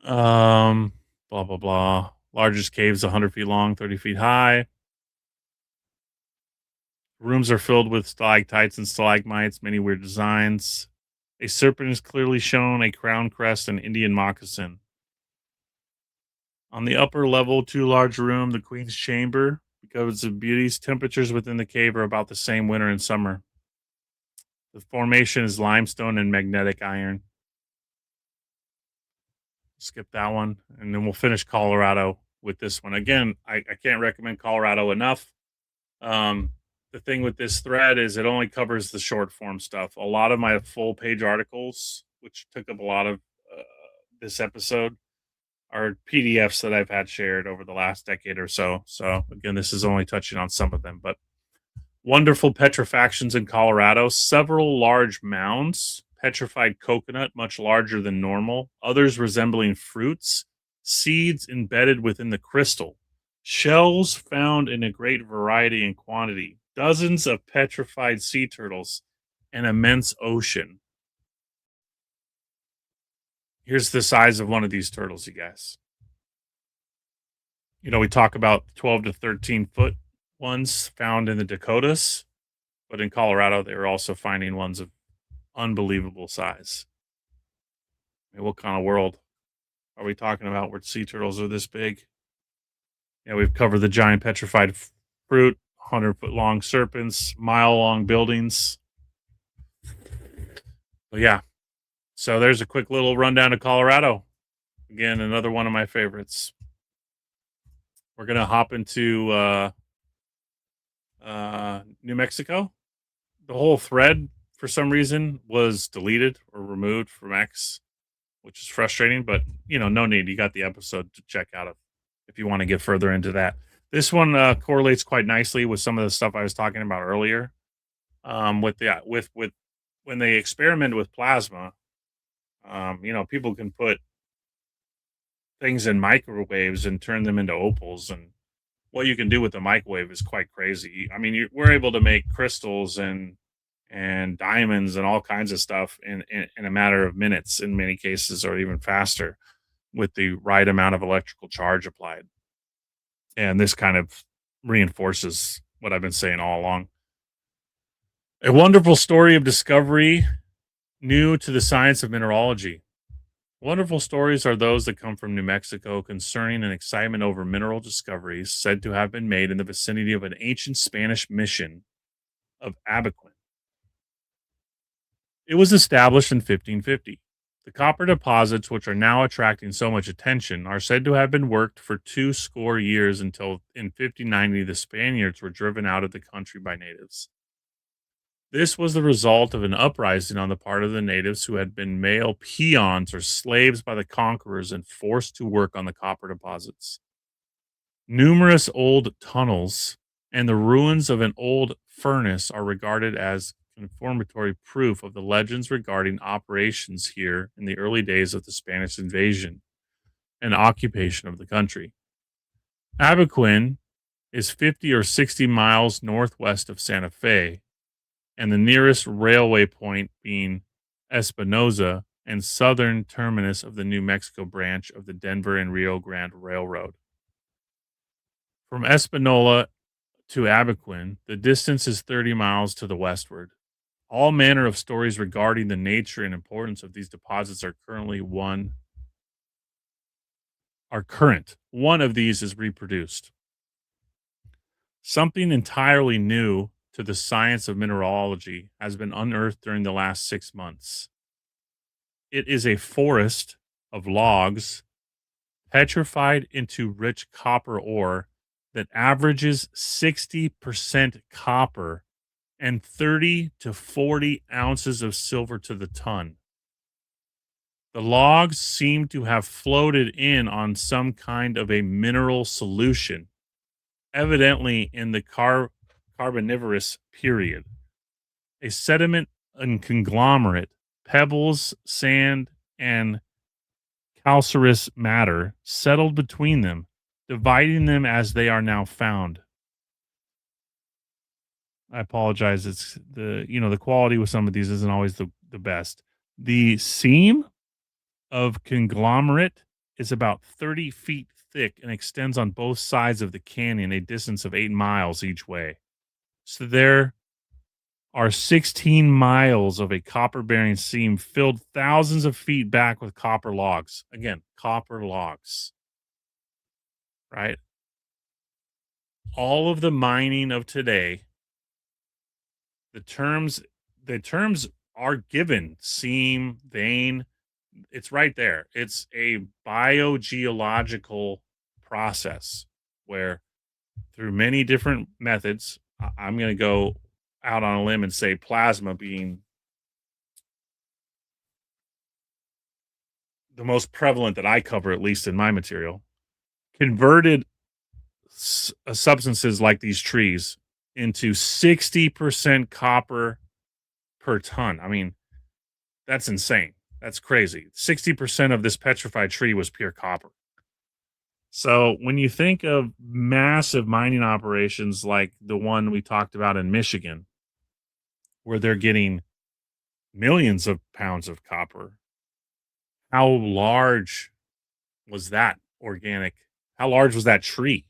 Blah blah blah. Largest caves 100 feet long, 30 feet high. Rooms are filled with stalactites and stalagmites, many weird designs. A serpent is clearly shown, a crown crest, and Indian moccasin. On the upper level, two large room, the Queen's Chamber. Because of beauties, temperatures within the cave are about the same winter and summer. The formation is limestone and magnetic iron. Skip that one, and then we'll finish Colorado with this one. Again, I can't recommend Colorado enough. The thing with this thread is it only covers the short form stuff. A lot of my full page articles, which took up a lot of this episode, are PDFs that I've had shared over the last decade or so. So again, this is only touching on some of them, but wonderful petrifactions in Colorado, several large mounds, petrified coconut, much larger than normal, others resembling fruits, seeds embedded within the crystal, shells found in a great variety and quantity, dozens of petrified sea turtles, an immense ocean. Here's the size of one of these turtles, you guys. You know, we talk about 12 to 13 foot ones found in the Dakotas, but in Colorado, they were also finding ones of unbelievable size. I mean, what kind of world are we talking about where sea turtles are this big? Yeah, we've covered the giant petrified fruit, 100-foot long serpents, mile long buildings. But yeah, so there's a quick little rundown of Colorado. Again, another one of my favorites. We're gonna hop into New Mexico. The whole thread, for some reason, was deleted or removed from X, which is frustrating. But you know, no need. You got the episode to check out if you want to get further into that. This one correlates quite nicely with some of the stuff I was talking about earlier. With when they experimented with plasma, you know, people can put things in microwaves and turn them into opals, and what you can do with the microwave is quite crazy. I mean, we're able to make crystals and diamonds and all kinds of stuff in a matter of minutes in many cases, or even faster, with the right amount of electrical charge applied. And this kind of reinforces what I've been saying all along. A wonderful story of discovery new to the science of mineralogy. Wonderful stories are those that come from New Mexico concerning an excitement over mineral discoveries said to have been made in the vicinity of an ancient Spanish mission of Abiquin. It was established in 1550. The copper deposits, which are now attracting so much attention, are said to have been worked for 2 score years until in 1590 the Spaniards were driven out of the country by natives. This was the result of an uprising on the part of the natives who had been male peons or slaves by the conquerors and forced to work on the copper deposits. Numerous old tunnels and the ruins of an old furnace are regarded as confirmatory proof of the legends regarding operations here in the early days of the Spanish invasion and occupation of the country. Abiquin is 50 or 60 miles northwest of Santa Fe, and the nearest railway point being Espinosa and southern terminus of the New Mexico branch of the Denver and Rio Grande Railroad. From Espanola to Abiquin, the distance is 30 miles to the westward. All manner of stories regarding the nature and importance of these deposits are current. One of these is reproduced. Something entirely new to the science of mineralogy has been unearthed during the last 6 months. It is a forest of logs petrified into rich copper ore that averages 60% copper and 30 to 40 ounces of silver to the ton. The logs seem to have floated in on some kind of a mineral solution, evidently in the Carboniferous period. A sediment and conglomerate, pebbles, sand, and calcareous matter settled between them, dividing them as they are now found. I apologize. It's the quality with some of these isn't always the best. The seam of conglomerate is about 30 feet thick and extends on both sides of the canyon, a distance of 8 miles each way. So there are 16 miles of a copper bearing seam filled thousands of feet back with copper logs. Again, copper logs, right? All of the mining of today, the terms the terms are given: seam, vein. It's right there. It's a biogeological process where through many different methods, I'm going to go out on a limb and say plasma being the most prevalent that I cover, at least in my material, converted substances like these trees into 60% copper per ton. I mean, that's insane. That's crazy. 60% of this petrified tree was pure copper. So when you think of massive mining operations like the one we talked about in Michigan, where they're getting millions of pounds of copper, how large was that organic? How large was that tree?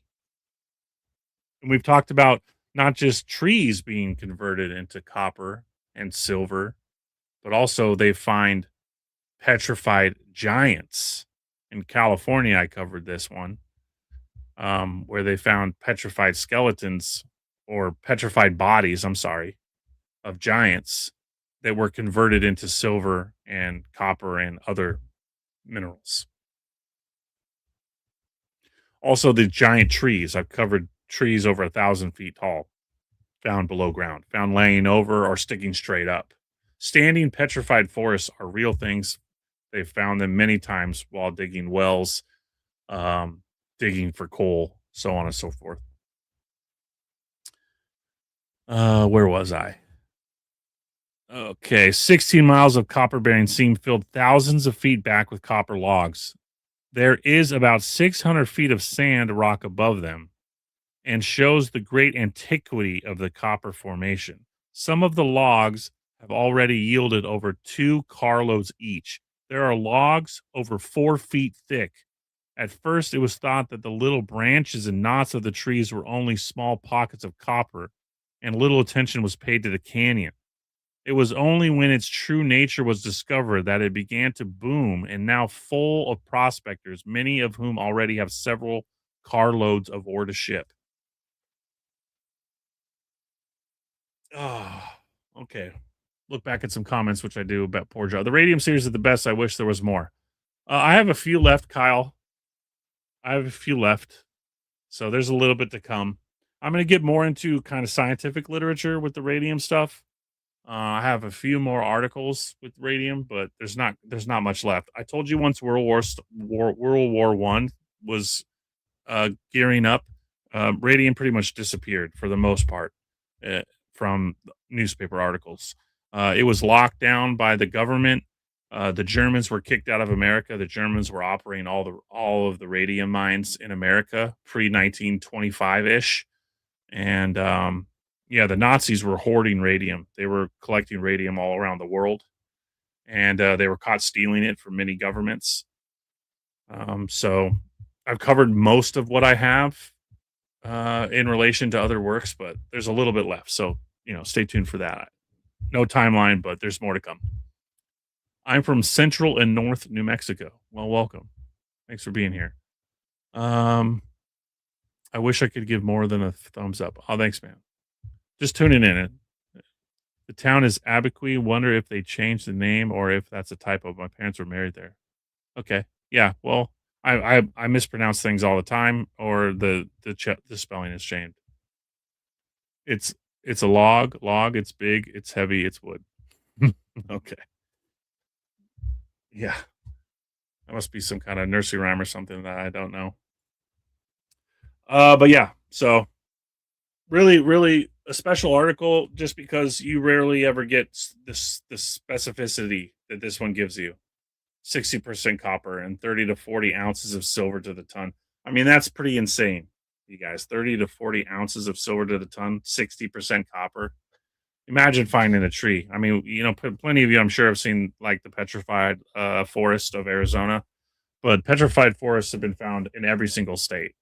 And we've talked about not just trees being converted into copper and silver, but also they find petrified giants. In California, I covered this one, where they found petrified skeletons or petrified bodies, I'm sorry, of giants that were converted into silver and copper and other minerals. Also, the giant trees. I've covered trees over 1,000 feet tall, found below ground, found laying over or sticking straight up. Standing petrified forests are real things. They've found them many times while digging wells, digging for coal, so on and so forth. Where was I? Okay, 16 miles of copper bearing seam filled thousands of feet back with copper logs. There is about 600 feet of sand rock above them and shows the great antiquity of the copper formation. Some of the logs have already yielded over 2 carloads each. There are logs over 4 feet thick. At first, it was thought that the little branches and knots of the trees were only small pockets of copper, and little attention was paid to the canyon. It was only when its true nature was discovered that it began to boom and now full of prospectors, many of whom already have several carloads of ore to ship. Oh, okay. Look back at some comments, which I do about poor job. The radium series is the best. I wish there was more. I have a few left, Kyle. I have a few left. So there's a little bit to come. I'm going to get more into kind of scientific literature with the radium stuff. I have a few more articles with radium, but there's not much left. I told you once World War I was gearing up. Radium pretty much disappeared for the most part from newspaper articles. It was locked down by the government. The Germans were kicked out of America. The Germans were operating all of the radium mines in America pre 1925 ish, and yeah, the Nazis were hoarding radium. They were collecting radium all around the world, and they were caught stealing it from many governments. So I've covered most of what I have in relation to other works, but there's a little bit left. So, stay tuned for that. No timeline, but there's more to come. I'm from Central and North New Mexico. Well, welcome. Thanks for being here. I wish I could give more than a thumbs up. Oh, thanks, man. Just tuning in. The town is Abiqui. Wonder if they changed the name or if that's a typo. My parents were married there. Okay. Yeah. Well, I mispronounce things all the time, or the spelling is changed. It's it's a log. Log. It's big. It's heavy. It's wood. Okay. Yeah. That must be some kind of nursery rhyme or something that I don't know. But yeah. So really, really a special article, just because you rarely ever get the specificity that this one gives you. 60% copper and 30 to 40 ounces of silver to the ton. I mean, that's pretty insane, you guys. 30 to 40 ounces of silver to the ton, 60% copper. Imagine finding a tree. I mean, plenty of you, I'm sure, have seen like the petrified forest of Arizona, but petrified forests have been found in every single state.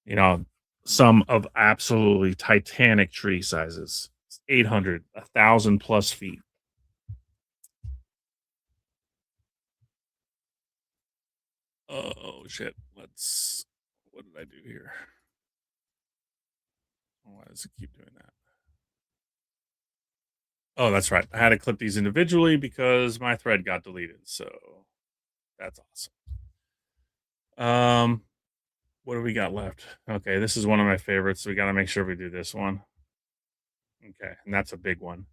You know, some of absolutely titanic tree sizes, 800, 1,000 plus feet. Oh shit! What did I do here? Why does it keep doing that? Oh, that's right. I had to clip these individually because my thread got deleted. So that's awesome. What do we got left? Okay, this is one of my favorites. So we got to make sure we do this one. Okay, and that's a big one.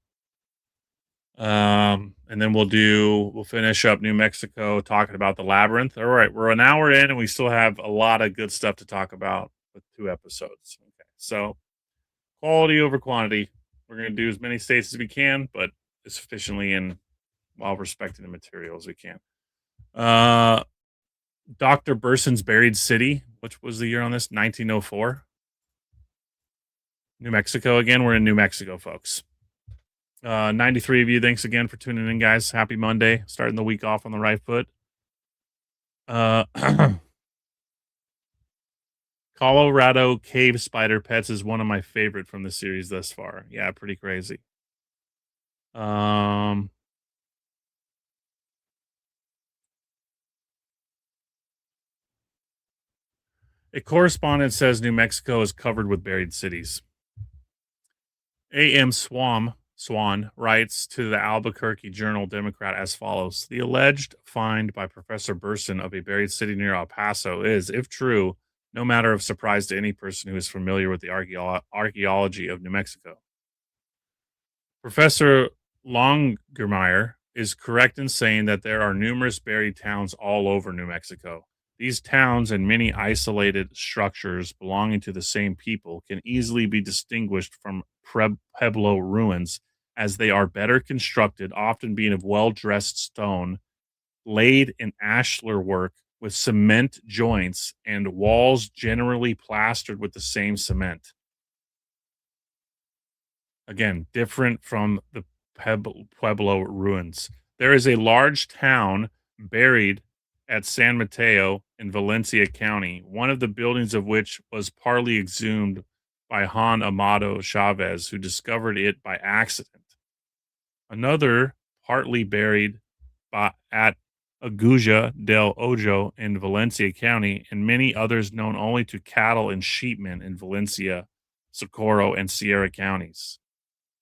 And then we'll finish up New Mexico talking about the labyrinth. All right, we're an hour in and we still have a lot of good stuff to talk about with 2 episodes. Okay, so quality over quantity. We're going to do as many states as we can, but as efficiently and while respecting the material as we can. Uh, Dr. Burson's Buried City, which was the year on this? 1904. New Mexico again. We're in New Mexico, folks. 93 of you. Thanks again for tuning in, guys. Happy Monday. Starting the week off on the right foot. Uh, Colorado Cave Spider Pets is one of my favorite from the series thus far. Yeah, pretty crazy. Um, a correspondent says New Mexico is covered with buried cities. A.M. Swan writes to the Albuquerque Journal Democrat as follows: the alleged find by Professor Burson of a buried city near El Paso is, if true, no matter of surprise to any person who is familiar with the archaeology of New Mexico. Professor Longermeyer is correct in saying that there are numerous buried towns all over New Mexico. These towns and many isolated structures belonging to the same people can easily be distinguished from Pueblo ruins, as they are better constructed, often being of well dressed stone, laid in ashlar work with cement joints, and walls generally plastered with the same cement. Again, different from the Pueblo ruins. There is a large town buried at San Mateo in Valencia County, one of the buildings of which was partly exhumed by Juan Amado Chavez, who discovered it by accident. Another partly buried at Aguja del Ojo in Valencia County, and many others known only to cattle and sheepmen in Valencia, Socorro, and Sierra counties.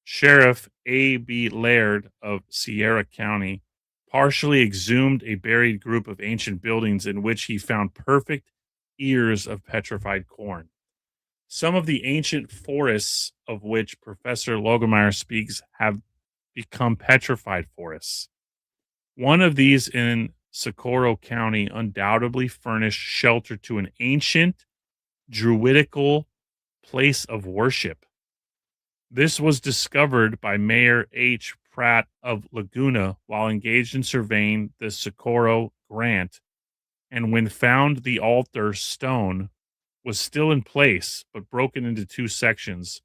Sheriff A.B. Laird of Sierra County partially exhumed a buried group of ancient buildings in which he found perfect ears of petrified corn. Some of the ancient forests of which Professor Logemeyer speaks have become petrified forests. One of these in Socorro County undoubtedly furnished shelter to an ancient druidical place of worship. This was discovered by Mayor H. Pratt of Laguna while engaged in surveying the Socorro Grant, and when found, the altar stone was still in place but broken into two sections,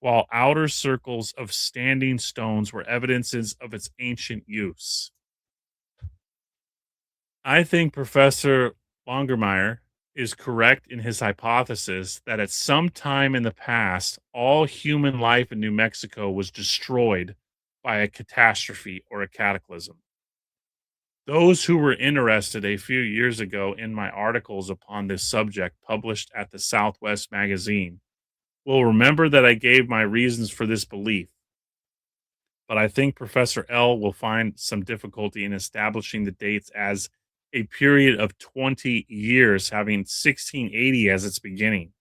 while outer circles of standing stones were evidences of its ancient use. I think Professor Longermeyer is correct in his hypothesis that at some time in the past, all human life in New Mexico was destroyed by a catastrophe or a cataclysm. Those who were interested a few years ago in my articles upon this subject published at the Southwest magazine will remember that I gave my reasons for this belief, but I think Professor L will find some difficulty in establishing the dates as a period of 20 years, having 1680 as its beginning.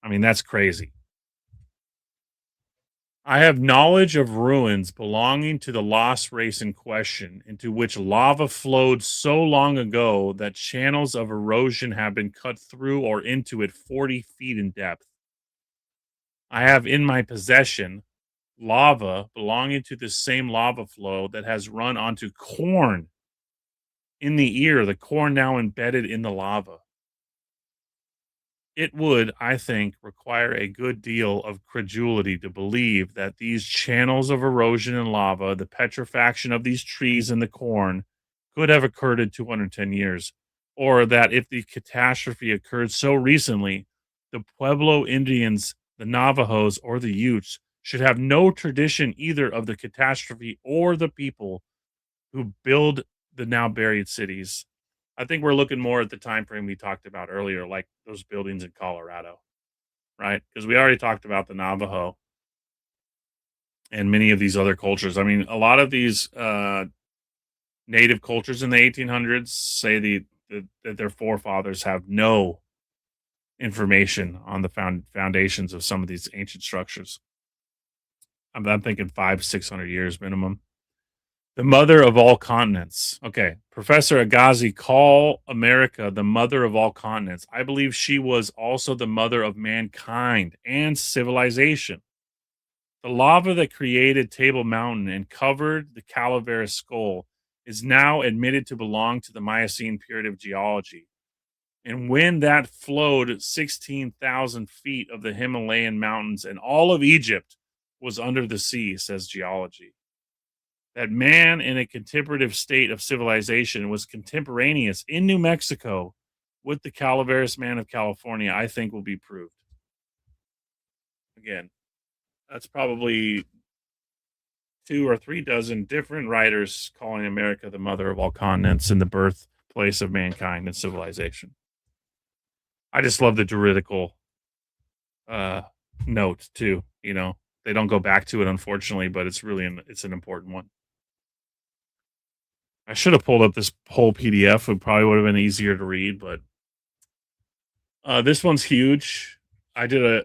I mean, that's crazy. I have knowledge of ruins belonging to the lost race in question, into which lava flowed so long ago that channels of erosion have been cut through or into it 40 feet in depth. I have in my possession lava belonging to the same lava flow that has run onto corn in the ear, the corn now embedded in the lava. It would, I think, require a good deal of credulity to believe that these channels of erosion and lava, the petrifaction of these trees and the corn, could have occurred in 210 years, or that if the catastrophe occurred so recently, the Pueblo Indians, the Navajos, or the Utes should have no tradition either of the catastrophe or the people who build the now buried cities. I think we're looking more at the time frame we talked about earlier, like those buildings in Colorado, right? Because we already talked about the Navajo and many of these other cultures. I mean, a lot of these native cultures in the 1800s say that their forefathers have no information on the foundations of some of these ancient structures. I'm thinking 500-600 years minimum. The mother of all continents. Okay. Professor Agassiz call America the mother of all continents. I believe she was also the mother of mankind and civilization. The lava that created Table Mountain and covered the Calaveras skull is now admitted to belong to the Miocene period of geology. And when that flowed 16,000 feet of the Himalayan mountains and all of Egypt was under the sea, says geology. That man in a contemplative state of civilization was contemporaneous in New Mexico with the Calaveras man of California, I think will be proved. Again, that's probably 2 or 3 dozen different writers calling America the mother of all continents and the birthplace of mankind and civilization. I just love the juridical uh, note too. You know, they don't go back to it, unfortunately, but it's an important one. I should have pulled up this whole PDF. It probably would have been easier to read, but this one's huge. I did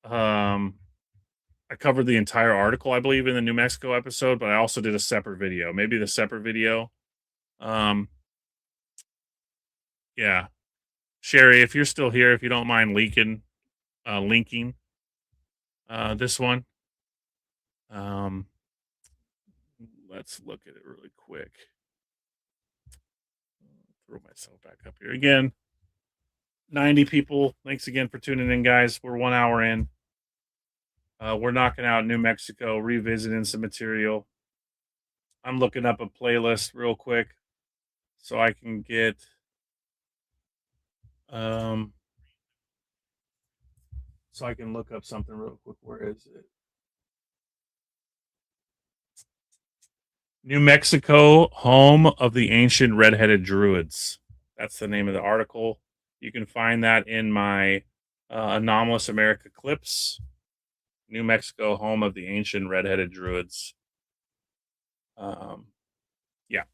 I covered the entire article, I believe, in the New Mexico episode, but I also did a separate video. Maybe the separate video. Um, yeah, Sherry, if you're still here, if you don't mind linking this one. Um, let's look at it really quick. Throw myself back up here again. 90 people. Thanks again for tuning in, guys. We're 1 hour in. We're knocking out New Mexico, revisiting some material. I'm looking up a playlist real quick so I can get um so I can look up something real quick. Where is it? New Mexico, home of the ancient red-headed druids. That's the name of the article. You can find that in my Anomalous America clips. New Mexico, home of the ancient red-headed druids. Yeah.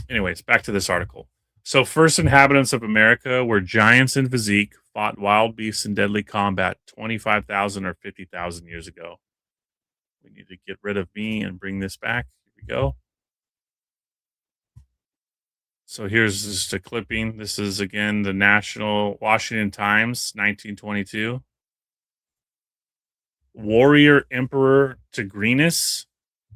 Anyways, back to this article. So, first inhabitants of America were giants in physique, fought wild beasts in deadly combat 25,000 or 50,000 years ago. We need to get rid of me and bring this back. Here we go. So, here's just a clipping. This is again the National Washington Times, 1922. Warrior Emperor Tigrinus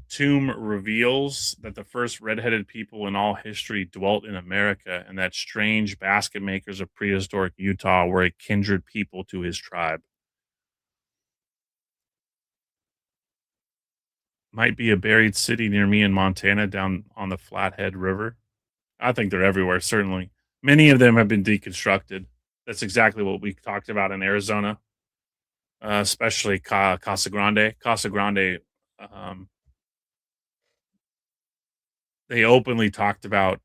tomb reveals that the first redheaded people in all history dwelt in America, and that strange basket makers of prehistoric Utah were a kindred people to his tribe. Might be a buried city near me in Montana down on the Flathead River. I think they're everywhere, certainly. Many of them have been deconstructed. That's exactly what we talked about in Arizona, especially Casa Grande. Casa Grande, um, they openly talked about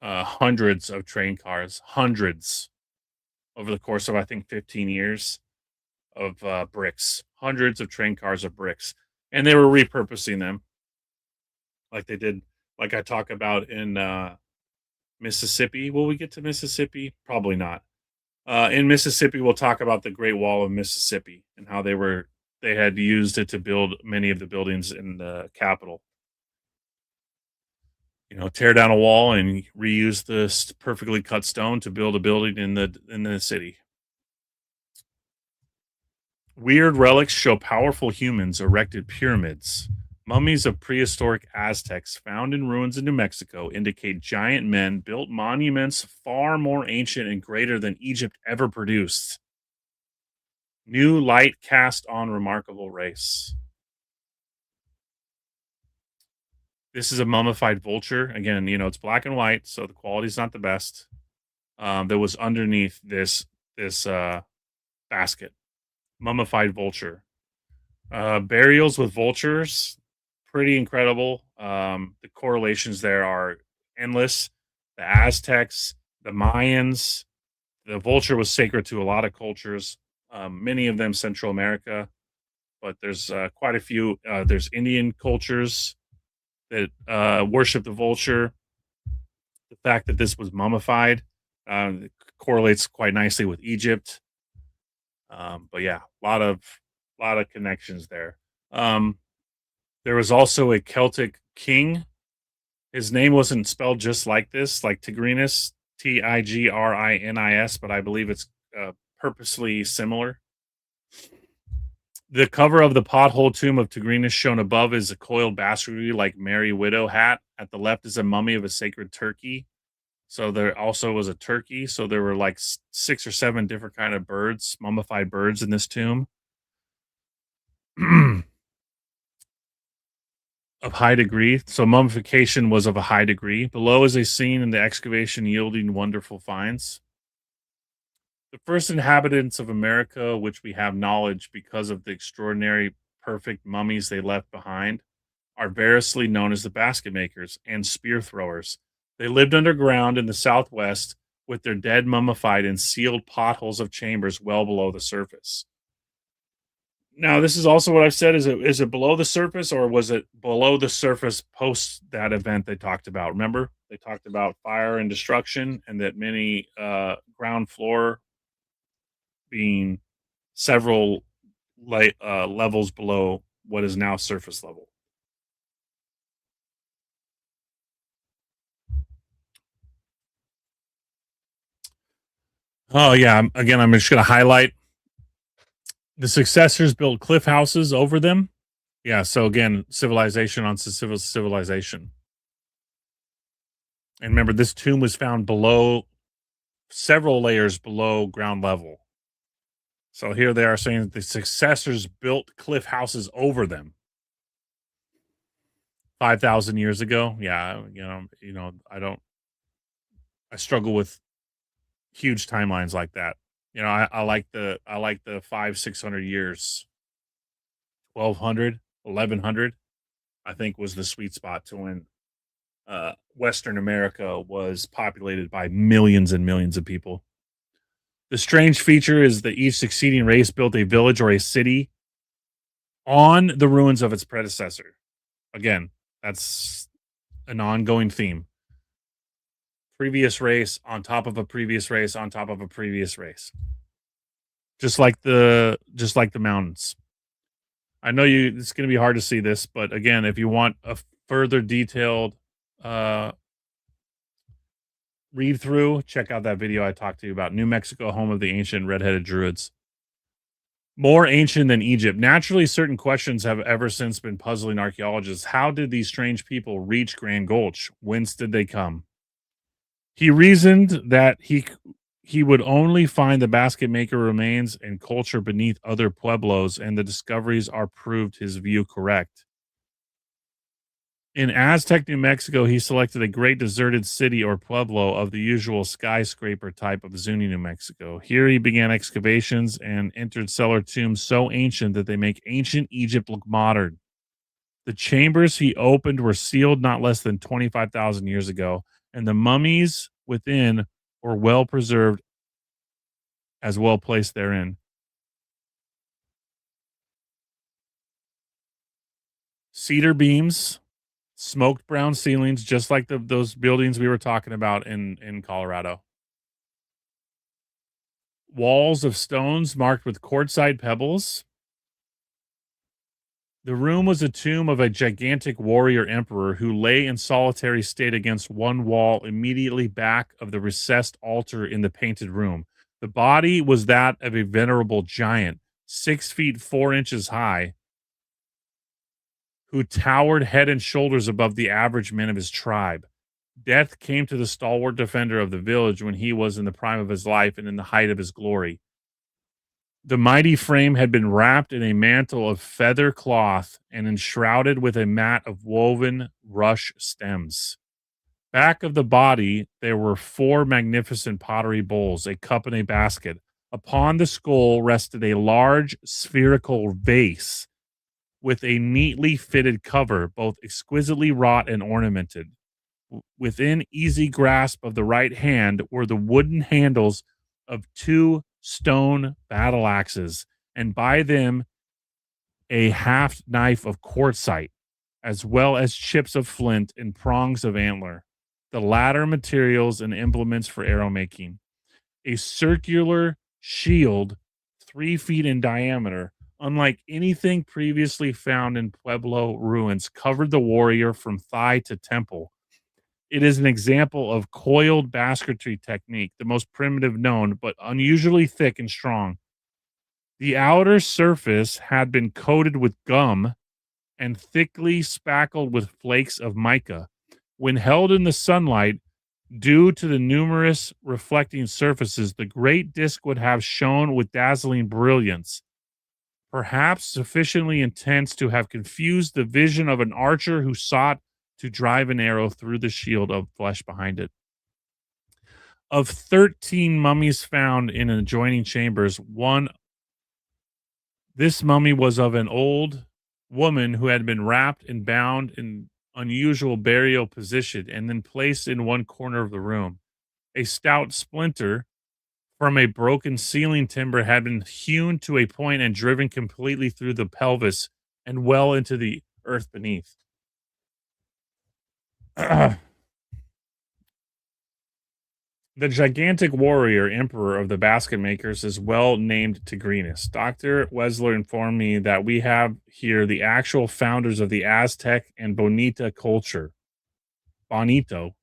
hundreds of train cars, hundreds over the course of I think 15 years of bricks, hundreds of train cars of bricks, and they were repurposing them like they did, like I talk about in Mississippi. Will we get to Mississippi? Probably not. In Mississippi, we'll talk about the Great Wall of Mississippi and how they had used it to build many of the buildings in the capital. You know, tear down a wall and reuse this perfectly cut stone to build a building in the city. Weird relics show powerful humans erected pyramids. Mummies of prehistoric Aztecs found in ruins in New Mexico indicate giant men built monuments far more ancient and greater than Egypt ever produced. New light cast on remarkable race. This is a mummified vulture. Again, you know, it's black and white, so the quality's not the best. That was underneath this basket. Mummified vulture. Burials with vultures, pretty incredible. The correlations there are endless. The Aztecs, the Mayans, the vulture was sacred to a lot of cultures, many of them Central America, but there's quite a few. There's Indian cultures that worship the vulture. The fact that this was mummified correlates quite nicely with Egypt. But yeah, a lot of connections there. Um, there was also a Celtic king. His name wasn't spelled just like this, like Tigrinus, Tigrinis, but I believe it's purposely similar. The cover of the pothole tomb of Tigrinus shown above is a coiled bas-relief like Mary Widow hat. At the left is a mummy of a sacred turkey. So there also was a turkey. So there were like 6 or 7 different kind of birds, mummified birds in this tomb. Of high degree. So mummification was of a high degree. Below is a scene in the excavation yielding wonderful finds. The first inhabitants of America, which we have knowledge because of the extraordinary perfect mummies they left behind, are variously known as the basket makers and spear throwers. They lived underground in the Southwest with their dead mummified in sealed potholes of chambers well below the surface. Now, this is also what I've said. Is it below the surface or was it below the surface post that event they talked about? Remember, they talked about fire and destruction, and that many ground floor being several levels below what is now surface level. Oh yeah. Again, I'm just going to highlight the successors built cliff houses over them. Yeah. So again, civilization on civilization. And remember, this tomb was found below several layers below ground level. So here they are saying that the successors built cliff houses over them 5,000 years ago. Yeah, I struggle with huge timelines like that. You know, I like the 500-600 years, 1200, 1100. I think was the sweet spot to when Western America was populated by millions and millions of people. The strange feature is that each succeeding race built a village or a city on the ruins of its predecessor. Again, that's an ongoing theme. Previous race on top of a previous race on top of a previous race. Just like the mountains. I know it's going to be hard to see this, but again, if you want a further detailed uh read through, check out that video I talked to you about New Mexico, home of the ancient red-headed druids. More ancient than Egypt. Naturally, certain questions have ever since been puzzling archaeologists. How did these strange people reach Grand Gulch? Whence did they come? He reasoned that he would only find the basket maker remains and culture beneath other pueblos, and the discoveries are proved his view correct. In Aztec, New Mexico, he selected a great deserted city or pueblo of the usual skyscraper type of Zuni, New Mexico. Here he began excavations and entered cellar tombs so ancient that they make ancient Egypt look modern. The chambers he opened were sealed not less than 25,000 years ago, and the mummies within were well preserved as well placed therein. Cedar beams, smoked brown ceilings, just like those buildings we were talking about in Colorado. Walls of stones marked with quartzite pebbles. The room was a tomb of a gigantic warrior emperor who lay in solitary state against one wall immediately back of the recessed altar in the painted room. The body was that of a venerable giant, 6 feet 4 inches high, who towered head and shoulders above the average men of his tribe. Death came to the stalwart defender of the village when he was in the prime of his life and in the height of his glory. The mighty frame had been wrapped in a mantle of feather cloth and enshrouded with a mat of woven rush stems. Back of the body, there were 4 magnificent pottery bowls, a cup, and a basket. Upon the skull rested a large spherical vase with a neatly fitted cover, both exquisitely wrought and ornamented. Within easy grasp of the right hand were the wooden handles of 2 stone battle axes, and by them a half knife of quartzite, as well as chips of flint and prongs of antler, the latter materials and implements for arrow making. A circular shield 3 feet in diameter, unlike anything previously found in Pueblo ruins, covered the warrior from thigh to temple. It is an example of coiled basketry technique, the most primitive known, but unusually thick and strong. The outer surface had been coated with gum and thickly spackled with flakes of mica. When held in the sunlight, due to the numerous reflecting surfaces, the great disc would have shone with dazzling brilliance, perhaps sufficiently intense to have confused the vision of an archer who sought to drive an arrow through the shield of flesh behind it. Of 13 mummies found in adjoining chambers, this mummy was of an old woman who had been wrapped and bound in unusual burial position and then placed in one corner of the room. A stout splinter from a broken ceiling timber had been hewn to a point and driven completely through the pelvis and well into the earth beneath. The gigantic warrior emperor of the basket makers is well named Tigrinus. Dr. Wesler informed me that we have here the actual founders of the Aztec and Bonita culture. Bonito.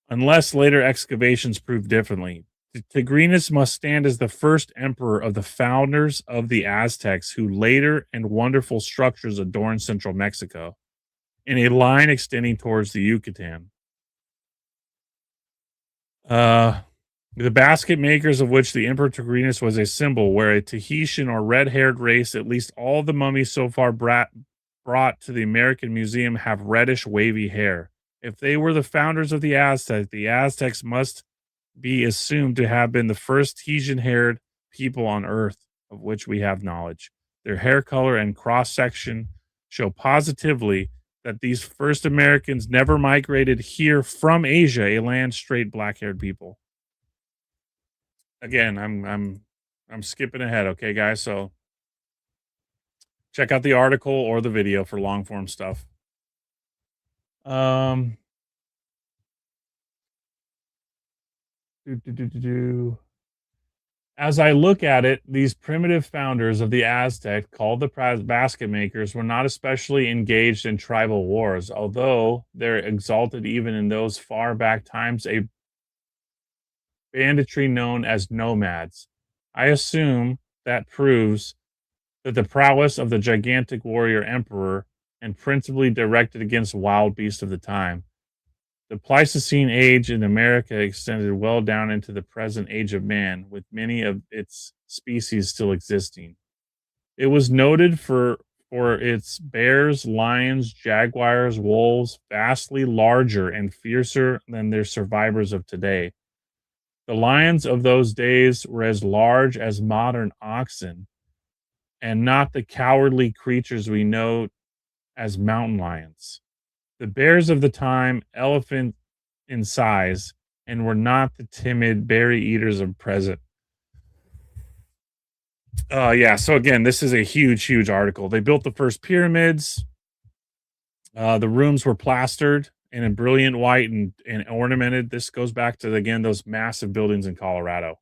Unless later excavations prove differently. Tigrinus must stand as the first emperor of the founders of the Aztecs, who later and wonderful structures adorn central Mexico, in a line extending towards the Yucatan. The basket makers, of which the Emperor Tigrinus was a symbol, were a Tahitian or red-haired race. At least all the mummies so far brought to the American Museum have reddish, wavy hair. If they were the founders of the Aztecs must be assumed to have been the first Tahitian-haired people on Earth, of which we have knowledge. Their hair color and cross-section show positively that these first Americans never migrated here from Asia, a land straight black-haired people. Again, I'm skipping ahead, okay, guys? So check out the article or the video for long form stuff. As I look at it, these primitive founders of the Aztec, called the basket makers, were not especially engaged in tribal wars, although they're exalted even in those far back times, a banditry known as nomads. I assume that proves that the prowess of the gigantic warrior emperor and principally directed against wild beasts of the time. The Pleistocene age in America extended well down into the present age of man, with many of its species still existing. It was noted for its bears, lions, jaguars, wolves, vastly larger and fiercer than their survivors of today. The lions of those days were as large as modern oxen, and not the cowardly creatures we know as mountain lions. The bears of the time, elephant in size, and were not the timid berry eaters of present. Yeah, so again, this is a huge, huge article. They built the first pyramids. The rooms were plastered and in brilliant white and ornamented. This goes back to, again, those massive buildings in Colorado.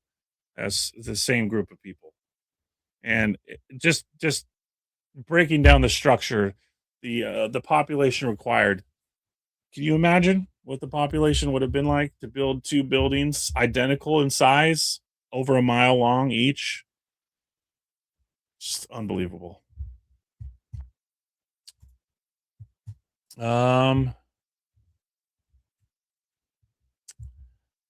That's the same group of people. And just breaking down the structure, the population required. Can you imagine what the population would have been like to build two buildings identical in size, over a mile long each? Just unbelievable. Um,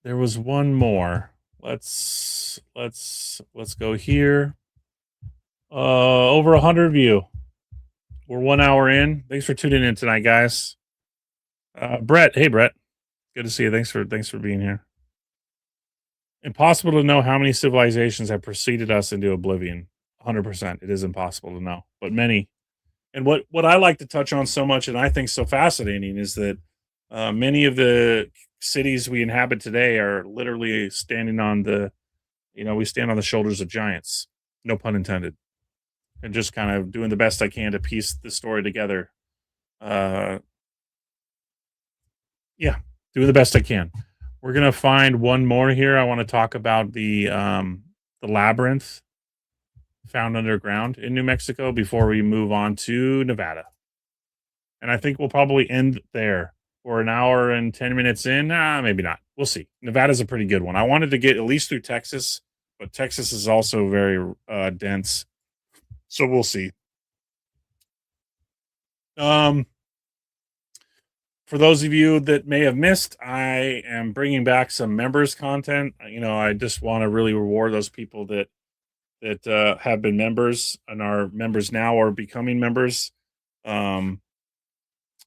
there was one more. Let's go here. Over 100 of you. We're 1 hour in. Thanks for tuning in tonight, guys. Brett, hey Brett, good to see you. Thanks for being here. Impossible to know how many civilizations have preceded us into oblivion. 100%. It is impossible to know, but many. And what I like to touch on so much, and I think so fascinating, is that many of the cities we inhabit today are literally standing on we stand on the shoulders of giants. No pun intended. And just kind of doing the best I can to piece the story together. Uh, yeah, doing the best I can. We're gonna find one more here. I want to talk about the labyrinth found underground in New Mexico before we move on to Nevada. And I think we'll probably end there. We're an hour and 10 minutes in. Maybe not. We'll see. Nevada's a pretty good one. I wanted to get at least through Texas, but Texas is also very dense. So we'll see. Um, for those of you that may have missed, I am bringing back some members content. I just want to really reward those people that have been members and are members now or becoming members. Um,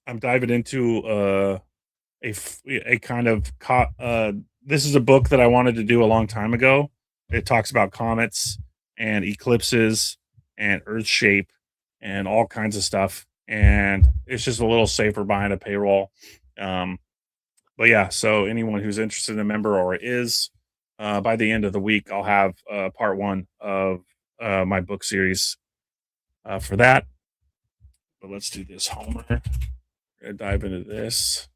I'm diving into a kind of this is a book that I wanted to do a long time ago. It talks about comets and eclipses and Earth shape and all kinds of stuff, and it's just a little safer behind a paywall. Um, but yeah, so anyone who's interested in a member or is, by the end of the week, I'll have part one of my book series for that. But let's do this, Homer. We're gonna dive into this.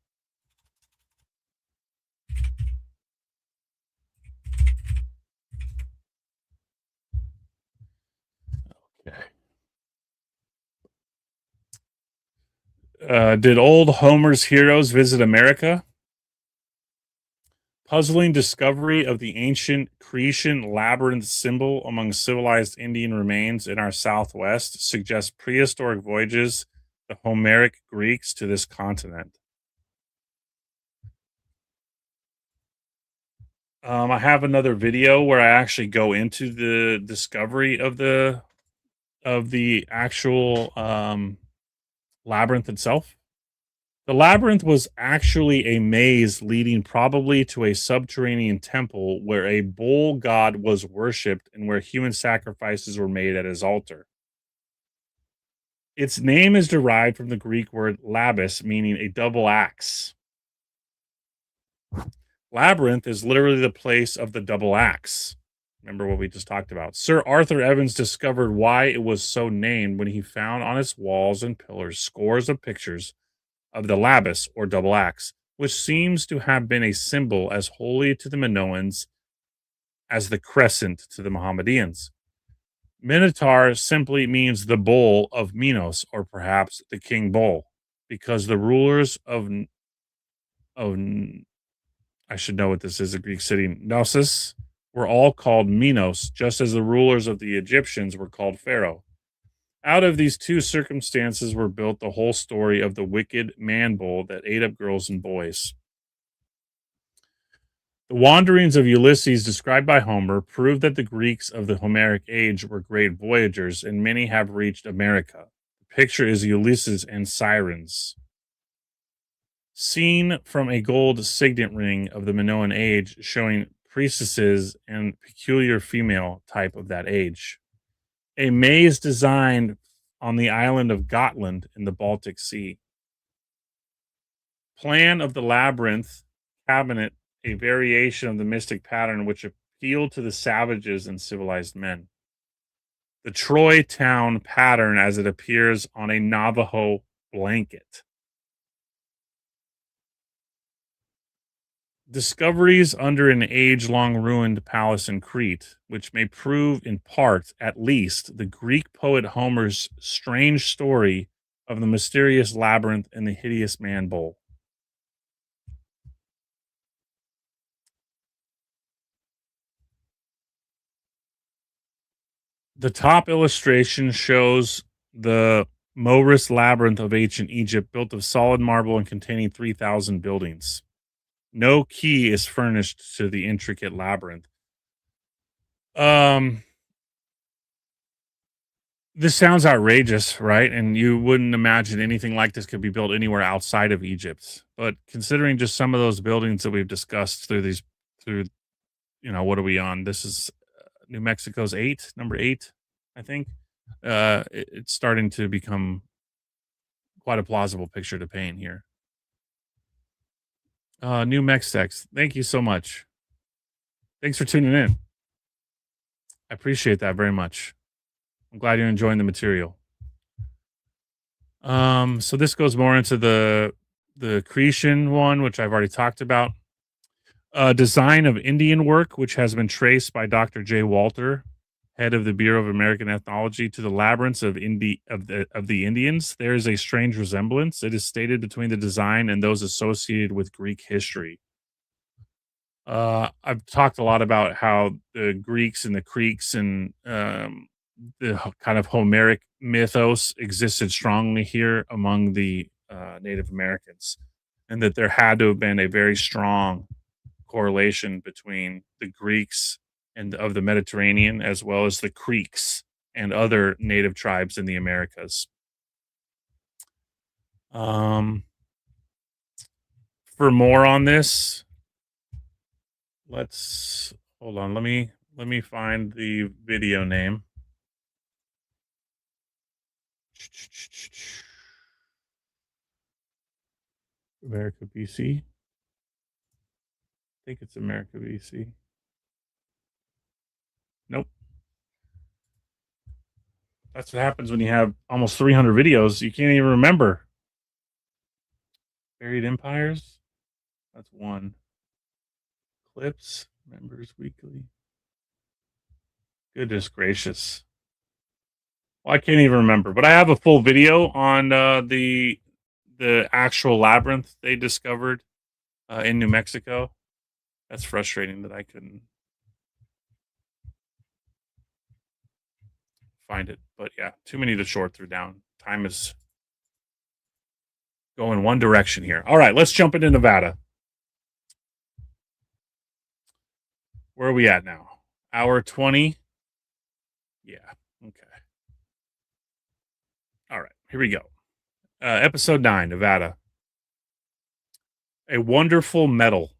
Did old Homer's heroes visit America? Puzzling discovery of the ancient Cretan labyrinth symbol among civilized Indian remains in our southwest suggests prehistoric voyages the Homeric Greeks to this continent. I have another video where I actually go into the discovery of the actual labyrinth itself. The labyrinth was actually a maze leading probably to a subterranean temple where a bull god was worshipped and where human sacrifices were made at his altar. Its name is derived from the Greek word labis, meaning a double axe. Labyrinth is literally the place of the double axe. Remember what we just talked about. Sir Arthur Evans discovered why it was so named when he found on its walls and pillars scores of pictures of the labis or double axe, which seems to have been a symbol as holy to the Minoans as the crescent to the Mohammedans. Minotaur simply means the bull of Minos, or perhaps the king bull, because the rulers of I should know what this is, a Greek city, Knossos, were all called Minos, just as the rulers of the Egyptians were called Pharaoh. Out of these two circumstances were built the whole story of the wicked man bull that ate up girls and boys. The wanderings of Ulysses described by Homer prove that the Greeks of the Homeric age were great voyagers, and many have reached America. The picture is Ulysses and Sirens. Seen from a gold signet ring of the Minoan age, showing priestesses and peculiar female type of that age. A maze designed on the island of Gotland in the Baltic Sea. Plan of the labyrinth cabinet, a variation of the mystic pattern which appealed to the savages and civilized men. The Troy town pattern as it appears on a Navajo blanket. Discoveries under an age-long ruined palace in Crete, which may prove in part, at least, the Greek poet Homer's strange story of the mysterious labyrinth and the hideous man bowl. The top illustration shows the Moeris labyrinth of ancient Egypt, built of solid marble and containing 3,000 buildings. No key is furnished to the intricate labyrinth. Um, this sounds outrageous, right? And you wouldn't imagine anything like this could be built anywhere outside of Egypt. But considering just some of those buildings that we've discussed through, what are we on? This is New Mexico's number eight, I think. It's starting to become quite a plausible picture to paint here. New Mextex, thank you so much. Thanks for tuning in. I appreciate that very much. I'm glad you're enjoying the material. So this goes more into the Cretan one, which I've already talked about. Design of Indian work, which has been traced by Dr. J. Walter, head of the Bureau of American Ethnology, to the labyrinths of the Indians. There is a strange resemblance, it is stated, between the design and those associated with Greek history. I've talked a lot about how the Greeks and the Creeks and the kind of Homeric mythos existed strongly here among the Native Americans, and that there had to have been a very strong correlation between the Greeks and of the Mediterranean, as well as the Creeks and other native tribes in the Americas. For more on this, let's hold on. Let me find the video name. America, BC. I think it's America, BC. Nope. That's what happens when you have almost 300 videos. You can't even remember. Buried Empires. That's one. Clips. Members Weekly. Goodness gracious. Well, I can't even remember, but I have a full video on the actual labyrinth they discovered in New Mexico. That's frustrating that I couldn't find it, but yeah, too many to short through down. Time is going one direction here. All right, let's jump into Nevada. Where are we at now? Hour 20. Yeah. Okay. All right. Here we go. Episode 9, Nevada. A wonderful metal.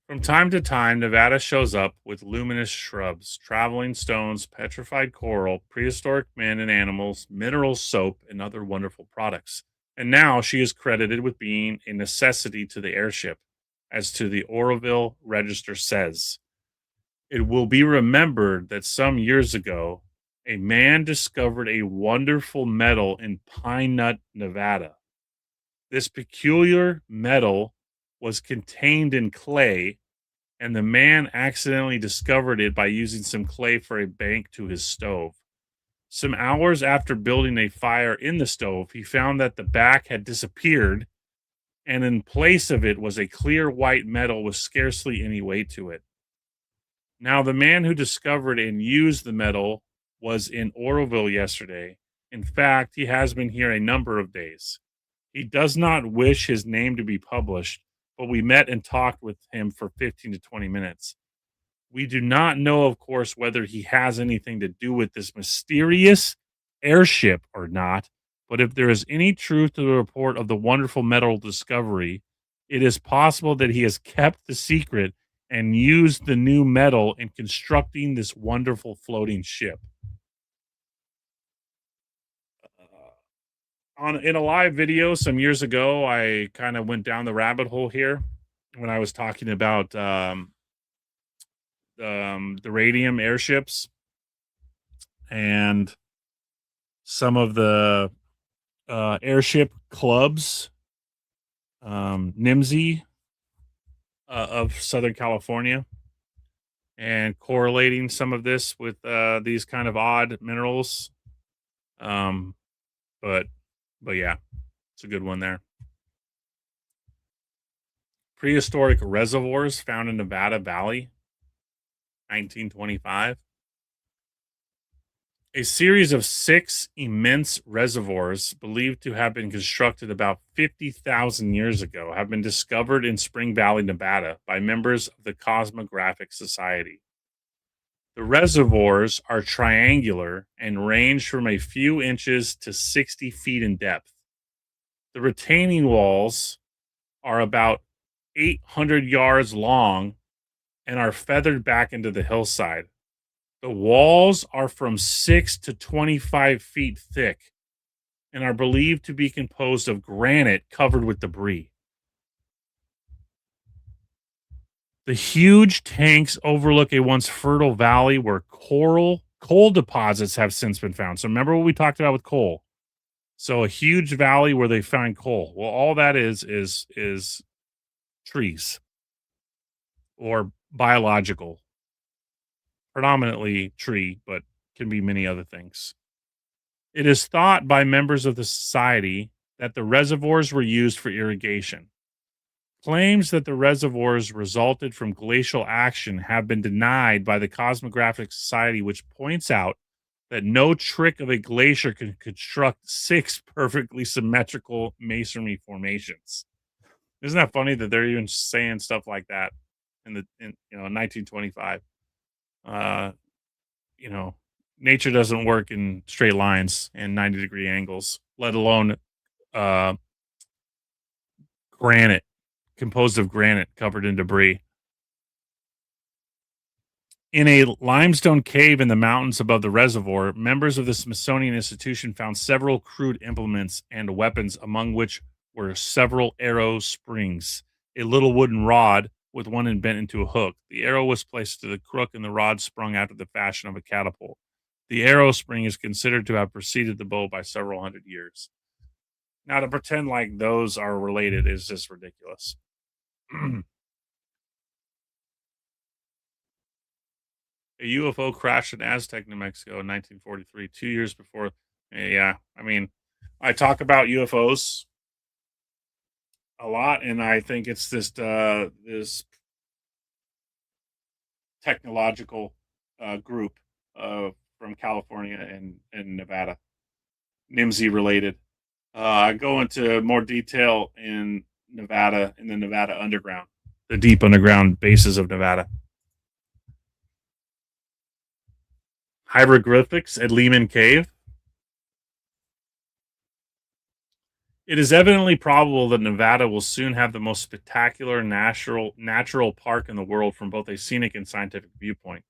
From time to time, Nevada shows up with luminous shrubs, traveling stones, petrified coral, prehistoric men and animals, mineral soap, and other wonderful products. And now she is credited with being a necessity to the airship, as to the Oroville Register says. It will be remembered that some years ago, a man discovered a wonderful metal in Pine Nut, Nevada. This peculiar metal was contained in clay, and the man accidentally discovered it by using some clay for a bank to his stove. Some hours after building a fire in the stove, he found that the back had disappeared, and in place of it was a clear white metal with scarcely any weight to it. Now, the man who discovered and used the metal was in Oroville yesterday. In fact, he has been here a number of days. He does not wish his name to be published, but we met and talked with him for 15 to 20 minutes. We do not know, of course, whether he has anything to do with this mysterious airship or not, but if there is any truth to the report of the wonderful metal discovery, it is possible that he has kept the secret and used the new metal in constructing this wonderful floating ship. In a live video some years ago, I kind of went down the rabbit hole here when I was talking about the radium airships and some of the airship clubs Nimsy of Southern California, and correlating some of this with these kind of odd minerals. Um, but but yeah, it's a good one there. Prehistoric reservoirs found in Nevada Valley, 1925. A series of six immense reservoirs believed to have been constructed about 50,000 years ago have been discovered in Spring Valley, Nevada by members of the Cosmographic Society. The reservoirs are triangular and range from a few inches to 60 feet in depth. The retaining walls are about 800 yards long and are feathered back into the hillside. The walls are from 6 to 25 feet thick and are believed to be composed of granite covered with debris. The huge tanks overlook a once fertile valley where coal deposits have since been found. So remember what we talked about with coal. So a huge valley where they find coal. Well, all that is trees or biological, predominantly tree, but can be many other things. It is thought by members of the society that the reservoirs were used for irrigation. Claims that the reservoirs resulted from glacial action have been denied by the Cosmographic Society, which points out that no trick of a glacier can construct six perfectly symmetrical masonry formations. Isn't that funny that they're even saying stuff like that in 1925? Uh, you know, nature doesn't work in straight lines and 90-degree angles, let alone uh, granite, composed of granite covered in debris. In a limestone cave in the mountains above the reservoir, members of the Smithsonian Institution found several crude implements and weapons, among which were several arrow springs, a little wooden rod with one end bent into a hook. The arrow was placed to the crook, and the rod sprung after the fashion of a catapult. The arrow spring is considered to have preceded the bow by several hundred years. Now, to pretend like those are related is just ridiculous. A UFO crashed in Aztec, New Mexico in 1943, 2 years before. Yeah, I mean, I talk about UFOs a lot, and I think it's this technological group from California and Nevada, NIMSY related. I go into more detail in Nevada, in the Nevada underground, the deep underground bases of Nevada. Hieroglyphics at Lehman Cave. It is evidently probable that Nevada will soon have the most spectacular natural park in the world from both a scenic and scientific viewpoint.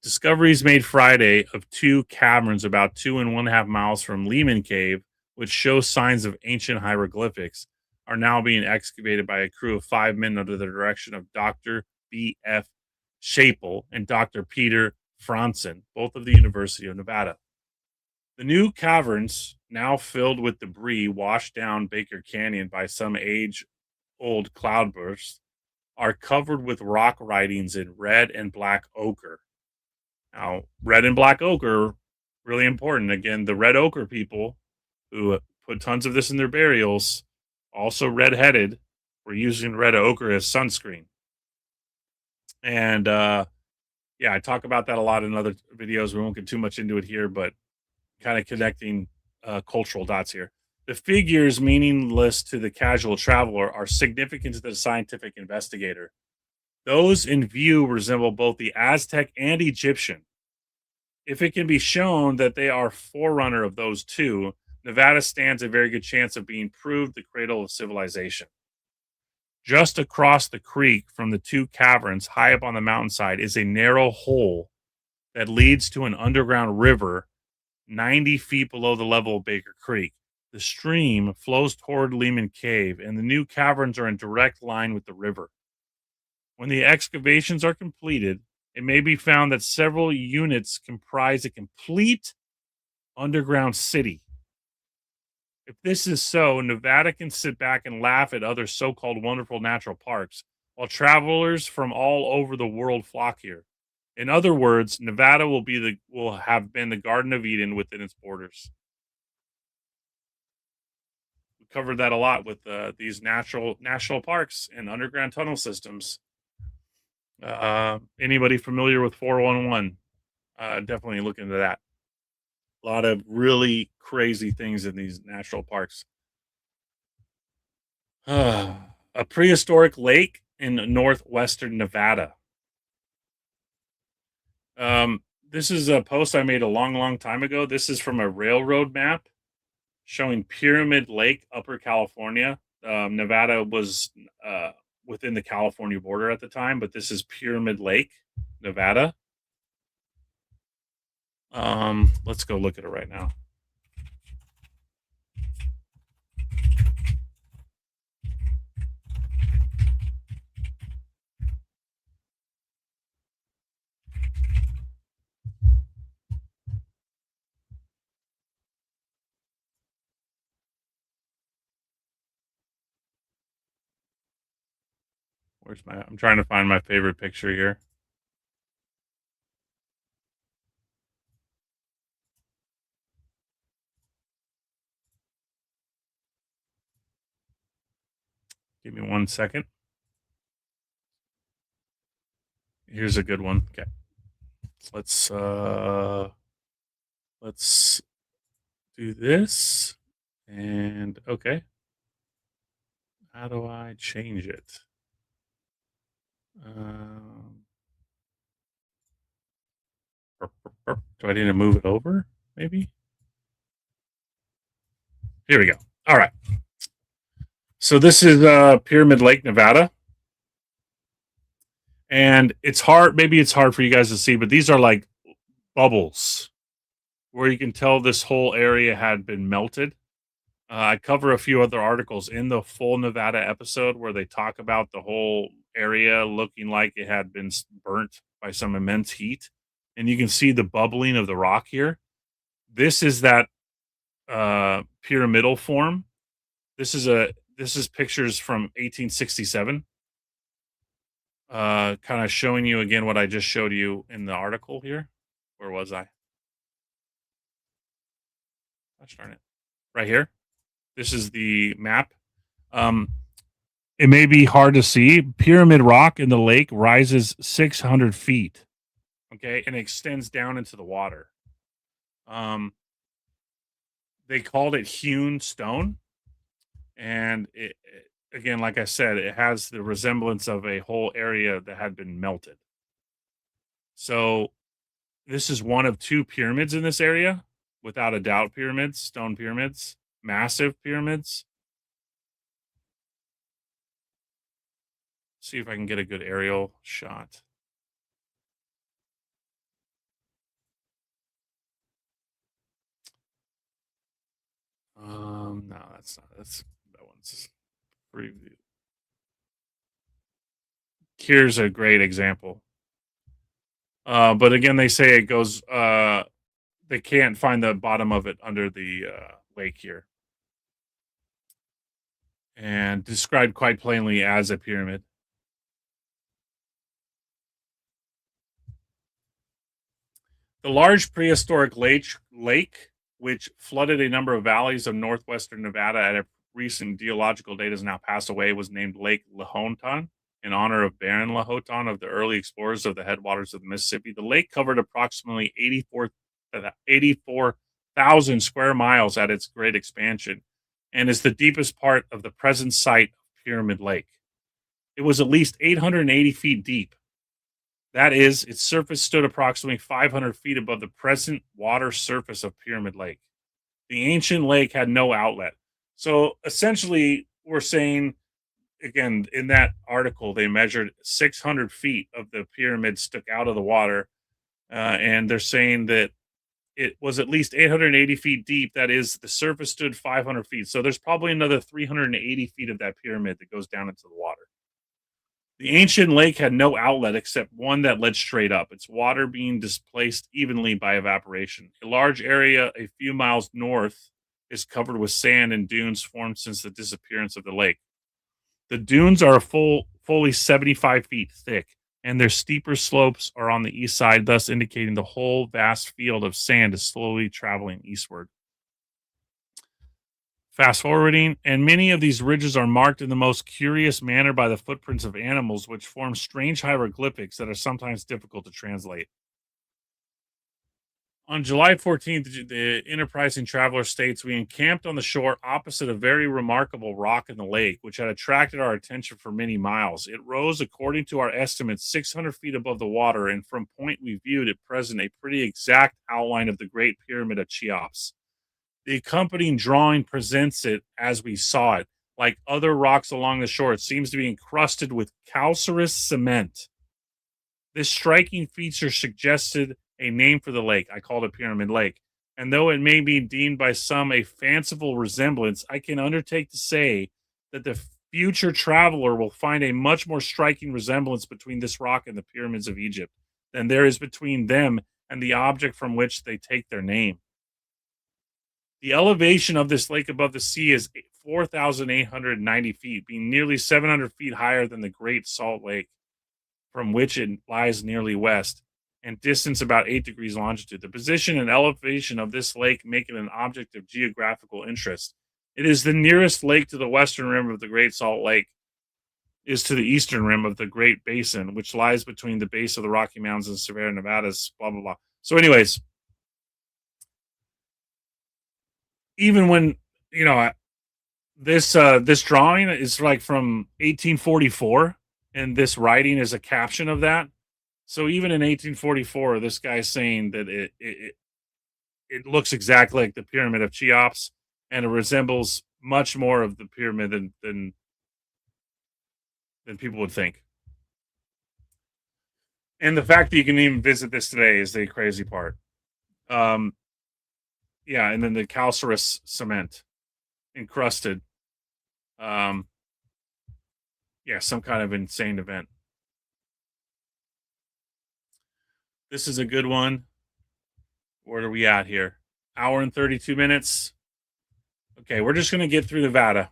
Discoveries made Friday of two caverns about 2.5 miles from Lehman Cave, which show signs of ancient hieroglyphics, are now being excavated by a crew of 5 men under the direction of Dr. B.F. Shapel and Dr. Peter Franzen, both of the University of Nevada. The new caverns, now filled with debris washed down Baker Canyon by some age old cloudbursts, are covered with rock writings in red and black ochre. Now, red and black ochre, really important. Again, the red ochre people who put tons of this in their burials, also red-headed, were using red ochre as sunscreen. And yeah, I talk about that a lot in other videos. We won't get too much into it here, but kind of connecting cultural dots here. The figures, meaningless to the casual traveler, are significant to the scientific investigator. Those in view resemble both the Aztec and Egyptian. If it can be shown that they are forerunner of those two, Nevada stands a very good chance of being proved the cradle of civilization. Just across the creek from the two caverns, high up on the mountainside, is a narrow hole that leads to an underground river 90 feet below the level of Baker Creek. The stream flows toward Lehman Cave, and the new caverns are in direct line with the river. When the excavations are completed, it may be found that several units comprise a complete underground city. If this is so, Nevada can sit back and laugh at other so-called wonderful natural parks, while travelers from all over the world flock here. In other words, Nevada will have been the Garden of Eden within its borders. We covered that a lot with these natural national parks and underground tunnel systems. Anybody familiar with 411? Definitely look into that. A lot of really crazy things in these national parks. A prehistoric lake in northwestern Nevada. This is a post I made a long, long time ago. This is from a railroad map showing Pyramid Lake, Upper California. Nevada was within the California border at the time, but this is Pyramid Lake, Nevada. Let's go look at it right now. I'm trying to find my favorite picture here. Give me 1 second. Here's a good one. Okay. Let's do this. And okay. How do I change it? Do I need to move it over? Maybe. Here we go. All right. So this is Pyramid Lake, Nevada. And it's hard, maybe it's hard for you guys to see, but these are like bubbles where you can tell this whole area had been melted. I cover a few other articles in the full Nevada episode where they talk about the whole area looking like it had been burnt by some immense heat. And you can see the bubbling of the rock here. This is that pyramidal form. This is pictures from 1867. Kind of showing you again what I just showed you in the article here. Where was I? Gosh darn it. Right here. This is the map. It may be hard to see. Pyramid rock in the lake rises 600 feet. Okay. And extends down into the water. They called it hewn stone. And again, like I said, it has the resemblance of a whole area that had been melted. So this is one of two pyramids in this area, without a doubt. Pyramids, stone pyramids, massive pyramids. See if I can get a good aerial shot. No, that's not. That one's preview. Here's a great example. But again, they say it goes. They can't find the bottom of it under the lake here, and described quite plainly as a pyramid. The large prehistoric lake, which flooded a number of valleys of northwestern Nevada at a recent geological date, has now passed away, was named Lake Lahontan in honor of Baron Lahontan of the early explorers of the headwaters of the Mississippi. The lake covered approximately 84,000 square miles at its great expansion and is the deepest part of the present site of Pyramid Lake. It was at least 880 feet deep. That is, its surface stood approximately 500 feet above the present water surface of Pyramid Lake. The ancient lake had no outlet. So essentially, we're saying, again, in that article, they measured 600 feet of the pyramid stuck out of the water. And they're saying that it was at least 880 feet deep. That is, the surface stood 500 feet. So there's probably another 380 feet of that pyramid that goes down into the water. The ancient lake had no outlet except one that led straight up, its water being displaced evenly by evaporation. A large area a few miles north is covered with sand and dunes formed since the disappearance of the lake. The dunes are fully 75 feet thick, and their steeper slopes are on the east side, thus indicating the whole vast field of sand is slowly traveling eastward. Fast forwarding, and many of these ridges are marked in the most curious manner by the footprints of animals, which form strange hieroglyphics that are sometimes difficult to translate. On July 14th, the enterprising traveler states, we encamped on the shore opposite a very remarkable rock in the lake, which had attracted our attention for many miles. It rose, according to our estimates, 600 feet above the water, and from point we viewed at present, a pretty exact outline of the Great Pyramid of Cheops. The accompanying drawing presents it as we saw it. Like other rocks along the shore, it seems to be encrusted with calcareous cement. This striking feature suggested a name for the lake. I called it Pyramid Lake. And though it may be deemed by some a fanciful resemblance, I can undertake to say that the future traveler will find a much more striking resemblance between this rock and the pyramids of Egypt than there is between them and the object from which they take their name. The elevation of this lake above the sea is 4,890 feet, being nearly 700 feet higher than the Great Salt Lake, from which it lies nearly west, and distance about 8 degrees longitude. The position and elevation of this lake make it an object of geographical interest. It is the nearest lake to the western rim of the Great Salt Lake, is to the eastern rim of the Great Basin, which lies between the base of the Rocky Mountains and Sierra Nevadas, blah, blah, blah. So anyways, even when, this drawing is like from 1844, and this writing is a caption of that. So even in 1844, this guy's saying that it looks exactly like the Pyramid of Cheops, and it resembles much more of the pyramid than people would think. And the fact that you can even visit this today is the crazy part. Yeah, and then the calcareous cement encrusted. Yeah, some kind of insane event. This is a good one. Where are we at here? Hour and 32 minutes. Okay, we're just gonna get through Nevada.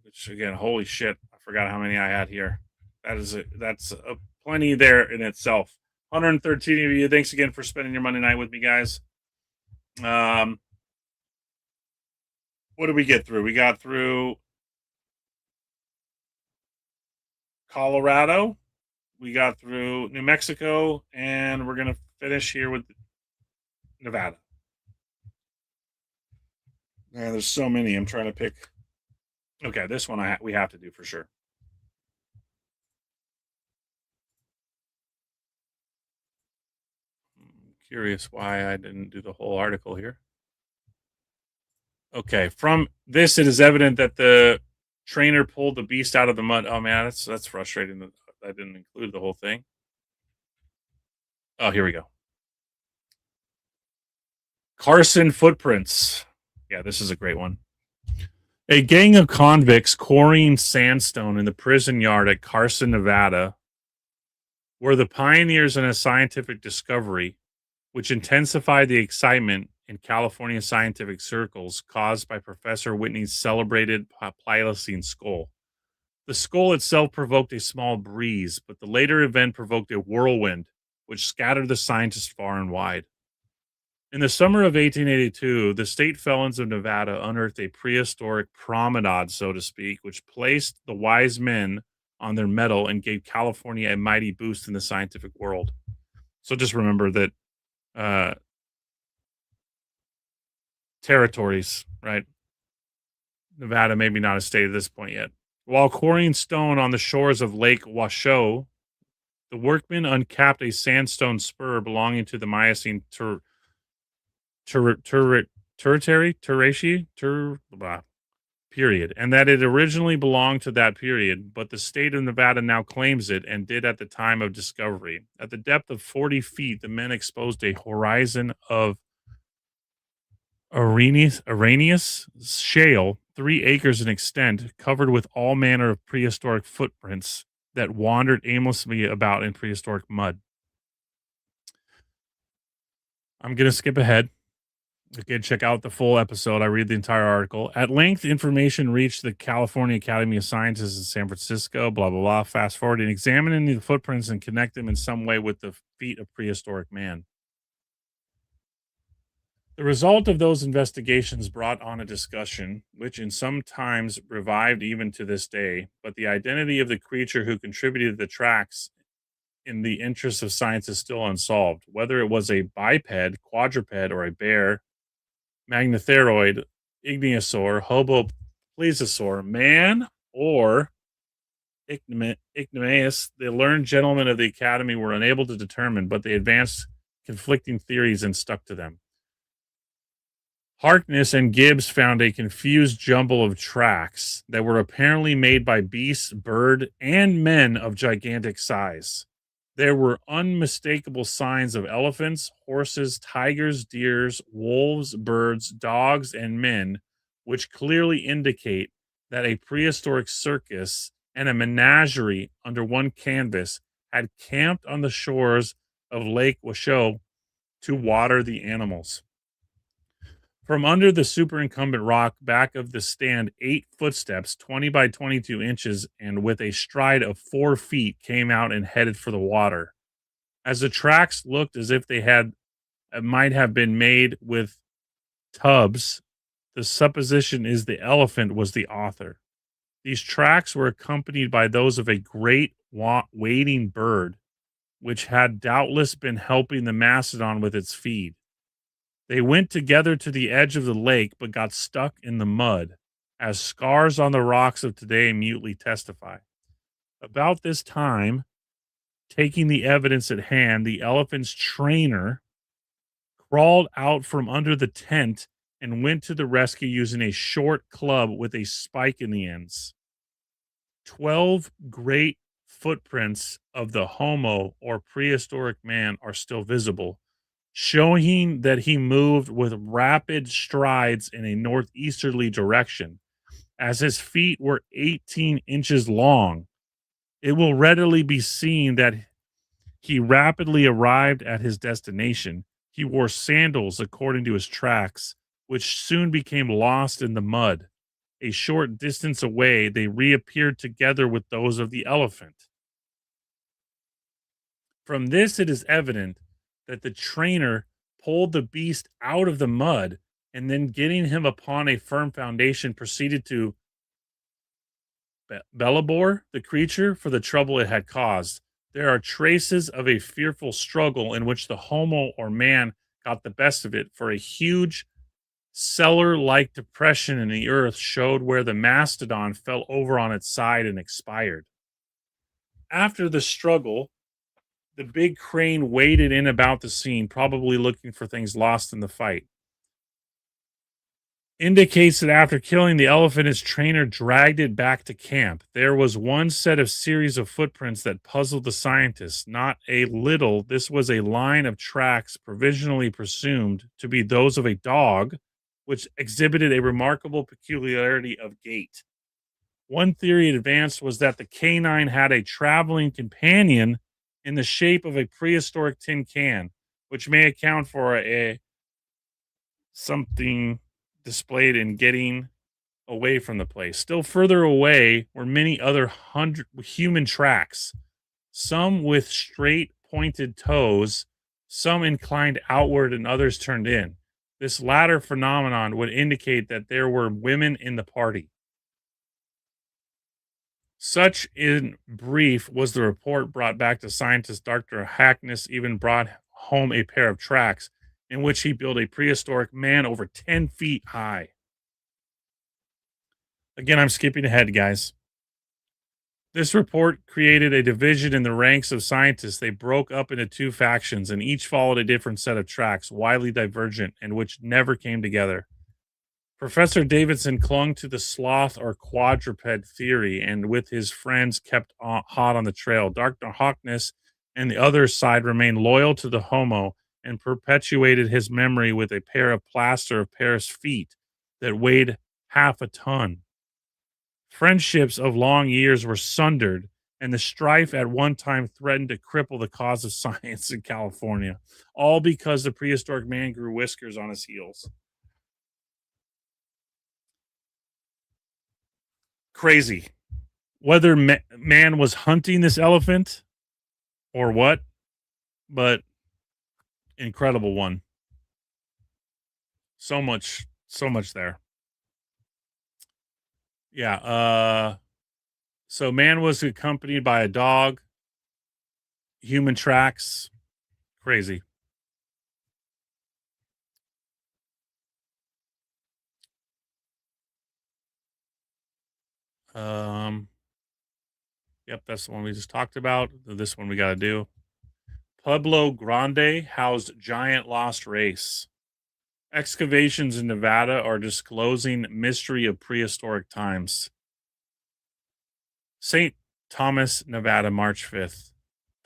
Which again, holy shit, I forgot how many I had here. That's a plenty there in itself. 113 of you. Thanks again for spending your Monday night with me, guys. What did we get through? We got through Colorado. We got through New Mexico, and we're gonna finish here with Nevada. Man, there's so many. I'm trying to pick. Okay, this one we have to do for sure. I'm curious why I didn't do the whole article here. Okay, from this, it is evident that the trainer pulled the beast out of the mud. Oh man, that's frustrating that I didn't include the whole thing. Oh, here we go. Carson footprints. Yeah, this is a great one. A gang of convicts quarrying sandstone in the prison yard at Carson, Nevada, were the pioneers in a scientific discovery which intensified the excitement in California scientific circles caused by Professor Whitney's celebrated Pliocene skull. The skull itself provoked a small breeze, but the later event provoked a whirlwind, which scattered the scientists far and wide. In the summer of 1882, the state felons of Nevada unearthed a prehistoric promenade, so to speak, which placed the wise men on their mettle and gave California a mighty boost in the scientific world. So just remember that territories, right? Nevada, maybe not a state at this point yet. While quarrying stone on the shores of Lake Washoe, the workmen uncapped a sandstone spur belonging to the Miocene period, and that it originally belonged to that period, but the state of Nevada now claims it and did at the time of discovery. At the depth of 40 feet, the men exposed a horizon of Arrhenius shale, 3 acres in extent, covered with all manner of prehistoric footprints that wandered aimlessly about in prehistoric mud. I'm going to skip ahead. Again, check out the full episode. I read the entire article. At length, information reached the California Academy of Sciences in San Francisco, blah, blah, blah. Fast forward and examining the footprints and connect them in some way with the feet of prehistoric man. The result of those investigations brought on a discussion, which in some times revived even to this day, but the identity of the creature who contributed the tracks in the interest of science is still unsolved. Whether it was a biped, quadruped, or a bear, magnetheroid, ichthyosaur, hobo plesiosaur, man, or Ichneumon, the learned gentlemen of the academy were unable to determine, but they advanced conflicting theories and stuck to them. Harkness and Gibbs found a confused jumble of tracks that were apparently made by beasts, bird, and men of gigantic size. There were unmistakable signs of elephants, horses, tigers, deers, wolves, birds, dogs, and men, which clearly indicate that a prehistoric circus and a menagerie under one canvas had camped on the shores of Lake Washoe to water the animals. From under the superincumbent rock back of the stand, 8 footsteps, 20 by 22 inches, and with a stride of 4 feet, came out and headed for the water. As the tracks looked as if they had might have been made with tubs, the supposition is the elephant was the author. These tracks were accompanied by those of a great wading bird, which had doubtless been helping the mastodon with its feed. They went together to the edge of the lake, but got stuck in the mud, as scars on the rocks of today mutely testify. About this time, taking the evidence at hand, the elephant's trainer crawled out from under the tent and went to the rescue using a short club with a spike in the ends. 12 great footprints of the Homo or prehistoric man are still visible, showing that he moved with rapid strides in a northeasterly direction. As his feet were 18 inches long, it will readily be seen that he rapidly arrived at his destination. He wore sandals according to his tracks, which soon became lost in the mud. A short distance away, they reappeared together with those of the elephant. From this, it is evident that the trainer pulled the beast out of the mud and then, getting him upon a firm foundation, proceeded to bellabore the creature for the trouble it had caused. There are traces of a fearful struggle in which the Homo or man got the best of it, for a huge cellar-like depression in the earth showed where the mastodon fell over on its side and expired. After the struggle, the big crane waded in about the scene, probably looking for things lost in the fight. Indicates that after killing the elephant, his trainer dragged it back to camp. There was one set of series of footprints that puzzled the scientists. Not a little. This was a line of tracks provisionally presumed to be those of a dog, which exhibited a remarkable peculiarity of gait. One theory advanced was that the canine had a traveling companion in the shape of a prehistoric tin can, which may account for a something displayed in getting away from the place. Still further away were many other human tracks, some with straight pointed toes, some inclined outward and others turned in. This latter phenomenon would indicate that there were women in the party. Such, in brief, was the report brought back to scientist Dr. Hackness. Even brought home a pair of tracks in which he built a prehistoric man over 10 feet high. Again, I'm skipping ahead, guys. This report created a division in the ranks of scientists. They broke up into 2 factions, and each followed a different set of tracks, widely divergent, and which never came together. Professor Davidson clung to the sloth or quadruped theory, and with his friends kept hot on the trail. Dr. Hawkness and the other side remained loyal to the Homo and perpetuated his memory with a pair of plaster of Paris feet that weighed half a ton. Friendships of long years were sundered, and the strife at one time threatened to cripple the cause of science in California, all because the prehistoric man grew whiskers on his heels. Crazy. Whether man was hunting this elephant or what, but incredible one. So much there. Yeah. So man was accompanied by a dog, human tracks. Crazy. Um, yep, that's the one we just talked about. This one we got to do. Pueblo Grande housed giant lost race. Excavations in Nevada are disclosing mystery of prehistoric times. St. Thomas, Nevada, March 5th.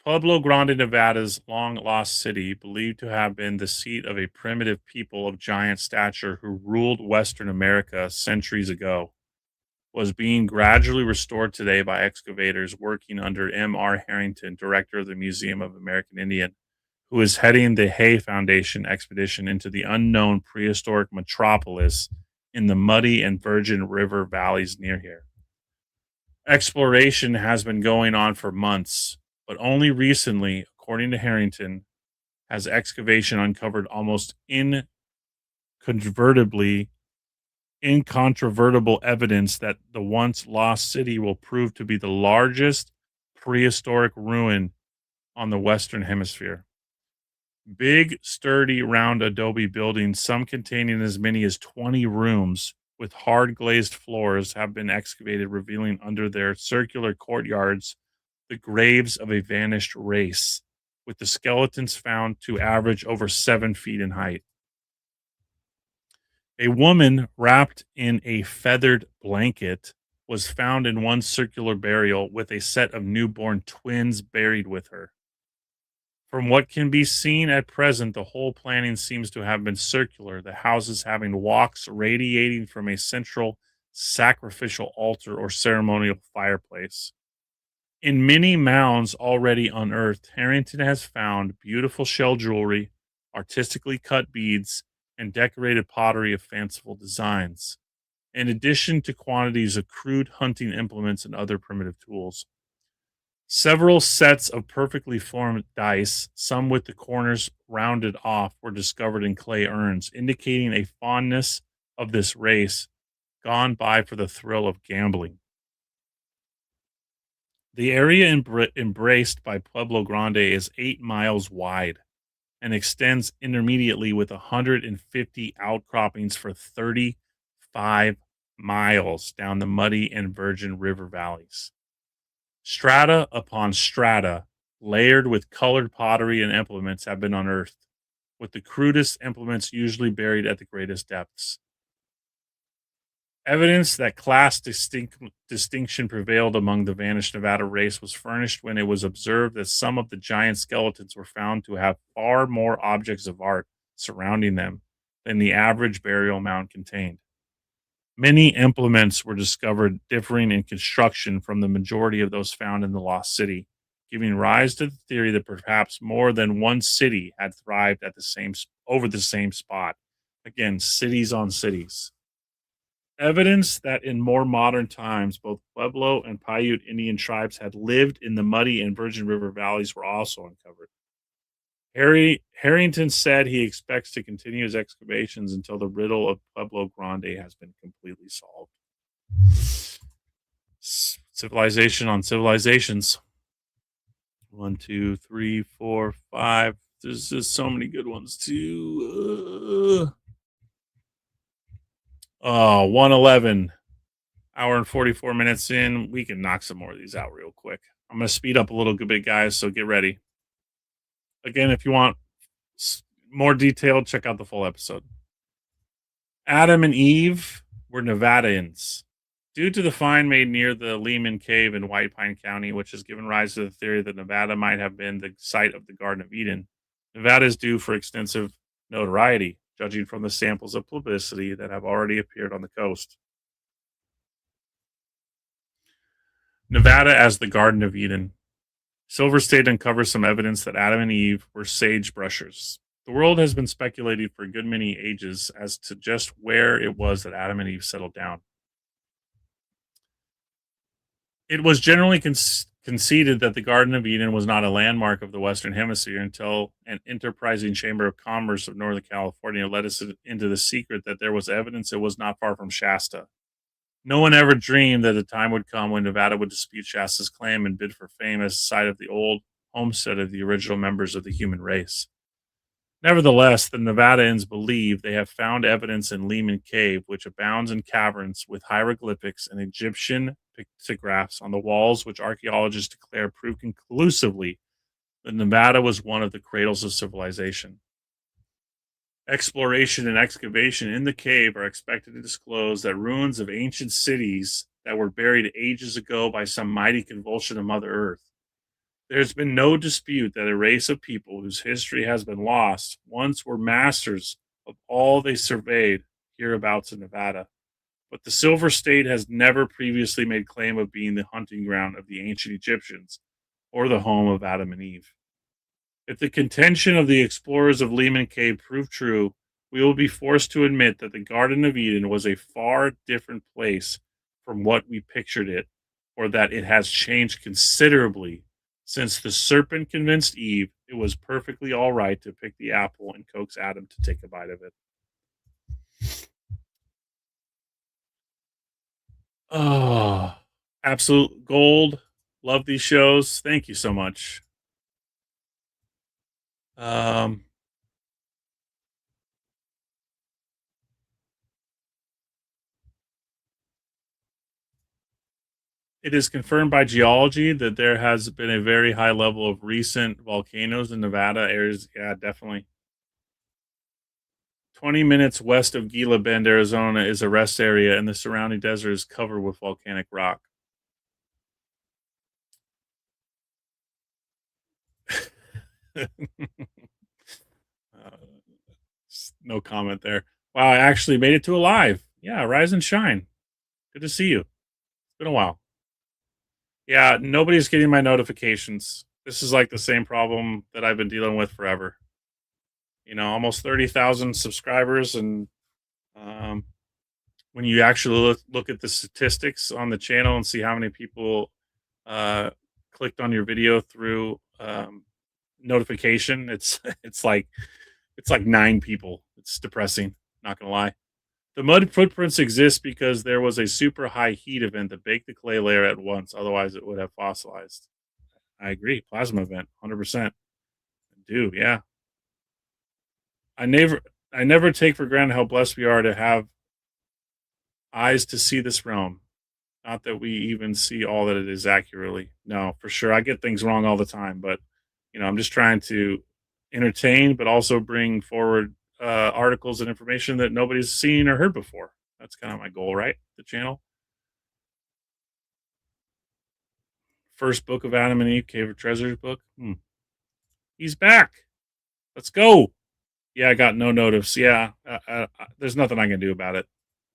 Pueblo Grande, Nevada's long lost city, believed to have been the seat of a primitive people of giant stature who ruled Western America centuries ago, was being gradually restored today by excavators working under M.R. Harrington, director of the Museum of American Indian, who is heading the Hay Foundation expedition into the unknown prehistoric metropolis in the muddy and virgin river valleys near here. Exploration has been going on for months, but only recently, according to Harrington, has excavation uncovered almost incontrovertible evidence that the once lost city will prove to be the largest prehistoric ruin on the Western Hemisphere. Big, sturdy, round adobe buildings, some containing as many as 20 rooms with hard glazed floors, have been excavated, revealing under their circular courtyards the graves of a vanished race, with the skeletons found to average over 7 feet in height. A woman wrapped in a feathered blanket was found in one circular burial with a set of newborn twins buried with her. From what can be seen at present, the whole planning seems to have been circular, the houses having walks radiating from a central sacrificial altar or ceremonial fireplace. In many mounds already unearthed, Harrington has found beautiful shell jewelry, artistically cut beads, and decorated pottery of fanciful designs, in addition to quantities of crude hunting implements and other primitive tools. Several sets of perfectly formed dice, some with the corners rounded off, were discovered in clay urns, indicating a fondness of this race gone by for the thrill of gambling. The area embraced by Pueblo Grande is 8 miles wide and extends intermediately with 150 outcroppings for 35 miles down the muddy and virgin river valleys. Strata upon strata, layered with colored pottery and implements, have been unearthed, with the crudest implements usually buried at the greatest depths. Evidence that class distinction prevailed among the vanished Nevada race was furnished when it was observed that some of the giant skeletons were found to have far more objects of art surrounding them than the average burial mound contained. Many implements were discovered differing in construction from the majority of those found in the lost city, giving rise to the theory that perhaps more than one city had thrived at over the same spot. Again, cities on cities. Evidence that in more modern times, both Pueblo and Paiute Indian tribes had lived in the muddy and Virgin River valleys were also uncovered. Harrington said he expects to continue his excavations until the riddle of Pueblo Grande has been completely solved. Civilization on civilizations. 1, 2, 3, 4, 5. There's just so many good ones too. 111. Hour and 44 minutes in. We can knock some more of these out real quick. I'm going to speed up a little bit, guys, so get ready. Again, if you want more detailed, check out the full episode. Adam and Eve were Nevadans. Due to the find made near the Lehman Cave in White Pine County, which has given rise to the theory that Nevada might have been the site of the Garden of Eden, Nevada is due for extensive notoriety, judging from the samples of publicity that have already appeared on the coast. Nevada as the Garden of Eden. Silver State uncovers some evidence that Adam and Eve were sage brushers. The world has been speculating for a good many ages as to just where it was that Adam and Eve settled down. It was generally conceded that the Garden of Eden was not a landmark of the Western Hemisphere until an enterprising Chamber of Commerce of Northern California let us into the secret that there was evidence it was not far from Shasta. No one ever dreamed that a time would come when Nevada would dispute Shasta's claim and bid for fame as the site of the old homestead of the original members of the human race. Nevertheless, the Nevadans believe they have found evidence in Lehman Cave, which abounds in caverns with hieroglyphics and Egyptian pictographs on the walls, which archaeologists declare prove conclusively that Nevada was one of the cradles of civilization. Exploration and excavation in the cave are expected to disclose that ruins of ancient cities that were buried ages ago by some mighty convulsion of Mother Earth. There's been no dispute that a race of people whose history has been lost once were masters of all they surveyed hereabouts in Nevada. But the Silver State has never previously made claim of being the hunting ground of the ancient Egyptians or the home of Adam and Eve. If the contention of the explorers of Lehman Cave prove true, we will be forced to admit that the Garden of Eden was a far different place from what we pictured it, or that it has changed considerably since the serpent convinced Eve it was perfectly all right to pick the apple and coax Adam to take a bite of it. Oh, absolute gold. Love these shows. Thank you so much. Um, It is confirmed by geology that there has been a very high level of recent volcanoes in Nevada areas. Yeah, definitely. 20 minutes west of Gila Bend, Arizona is a rest area, and the surrounding desert is covered with volcanic rock. Uh, no comment there. Wow, I actually made it to alive. Yeah, rise and shine. Good to see you. It's been a while. Yeah, nobody's getting my notifications. This is like the same problem that I've been dealing with forever. Almost 30,000 subscribers, and um, when you actually look at the statistics on the channel and see how many people uh, clicked on your video through notification, it's it's like 9 people. It's depressing. Not gonna lie. The mud footprints exist because there was a super high heat event that baked the clay layer at once. Otherwise, it would have fossilized. I agree. Plasma event, 100%. Do yeah. I never, I never take for granted how blessed we are to have eyes to see this realm. Not that we even see all that it is accurately. No, for sure. I get things wrong all the time, but I'm just trying to entertain, but also bring forward articles and information that nobody's seen or heard before. That's kind of my goal, right? The channel. First book of Adam and Eve, Cave of Treasures book. He's back. Let's go. Yeah, I got no notice. Yeah, there's nothing I can do about it.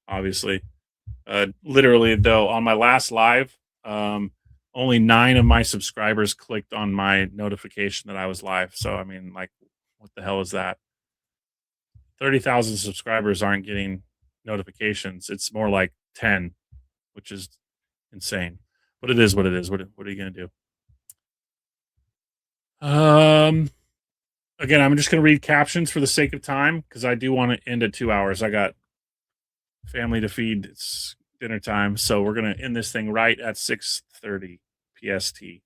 Obviously, literally though, on my last live, only 9 of my subscribers clicked on my notification that I was live. So I mean, like, what the hell is that? 30,000 subscribers aren't getting notifications. It's more like 10, which is insane. But it is what it is. What are you gonna do? Um, Again, I'm just gonna read captions for the sake of time because I do want to end at 2 hours. I got family to feed. It's dinner time, so we're gonna end this thing right at 6:30 PST.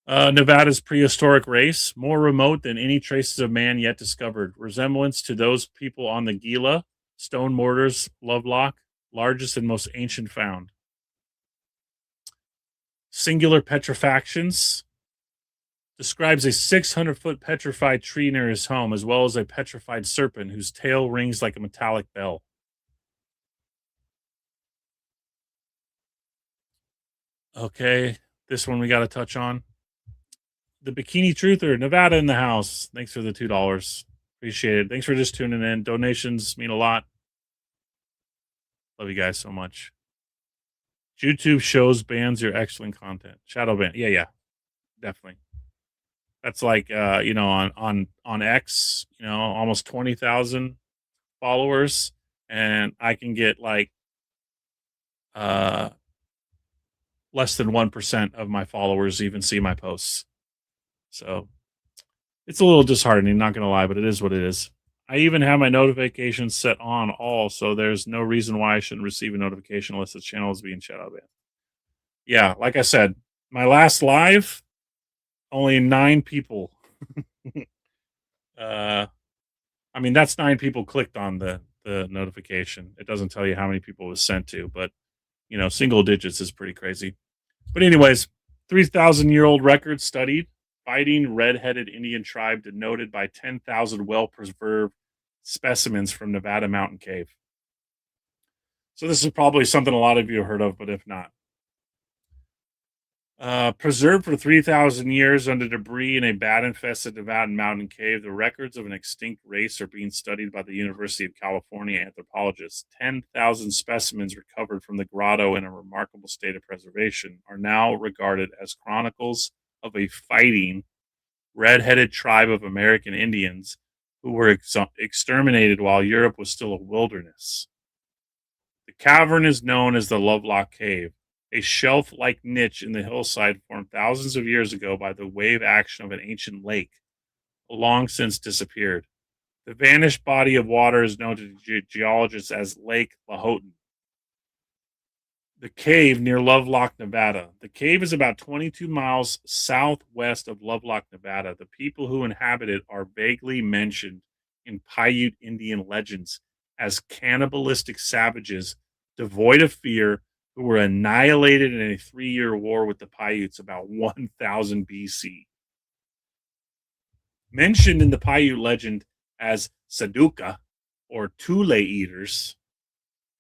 Nevada's prehistoric race, more remote than any traces of man yet discovered. Resemblance to those people on the Gila, stone mortars, Lovelock, largest and most ancient found. Singular petrifactions describes a 600-foot petrified tree near his home, as well as a petrified serpent whose tail rings like a metallic bell. Okay, this one we got to touch on. The Bikini Truther, Nevada in the house. Thanks for the $2. Appreciate it. Thanks for just tuning in. Donations mean a lot. Love you guys so much. YouTube shows bans your excellent content. Shadow ban. Yeah, yeah, definitely. That's like on X, almost 20,000 followers, and I can get uh less than 1% of my followers even see my posts. So it's a little disheartening, not going to lie, but it is what it is. I even have my notifications set on all, so there's no reason why I shouldn't receive a notification unless the channel is being shadow banned. Yeah, like I said, my last live, only 9 people. uh, I mean, that's 9 people clicked on the notification. It doesn't tell you how many people it was sent to, but single digits is pretty crazy. But anyways, 3,000-year-old record studied. Fighting red-headed Indian tribe denoted by 10,000 well-preserved specimens from Nevada mountain cave. So this is probably something a lot of you have heard of, but if not. Preserved for 3,000 years under debris in a bat-infested Nevada mountain cave, the records of an extinct race are being studied by the University of California anthropologists. 10,000 specimens recovered from the grotto in a remarkable state of preservation are now regarded as chronicles of a fighting, red-headed tribe of American Indians who were exterminated while Europe was still a wilderness. The cavern is known as the Lovelock Cave, a shelf-like niche in the hillside formed thousands of years ago by the wave action of an ancient lake, long since disappeared. The vanished body of water is known to geologists as Lake Lahontan. The cave near Lovelock, Nevada. The cave is about 22 miles southwest of Lovelock, Nevada. The people who inhabit it are vaguely mentioned in Paiute Indian legends as cannibalistic savages devoid of fear who were annihilated in a 3-year war with the Paiutes about 1000 BC. Mentioned in the Paiute legend as Saduka, or Tule eaters,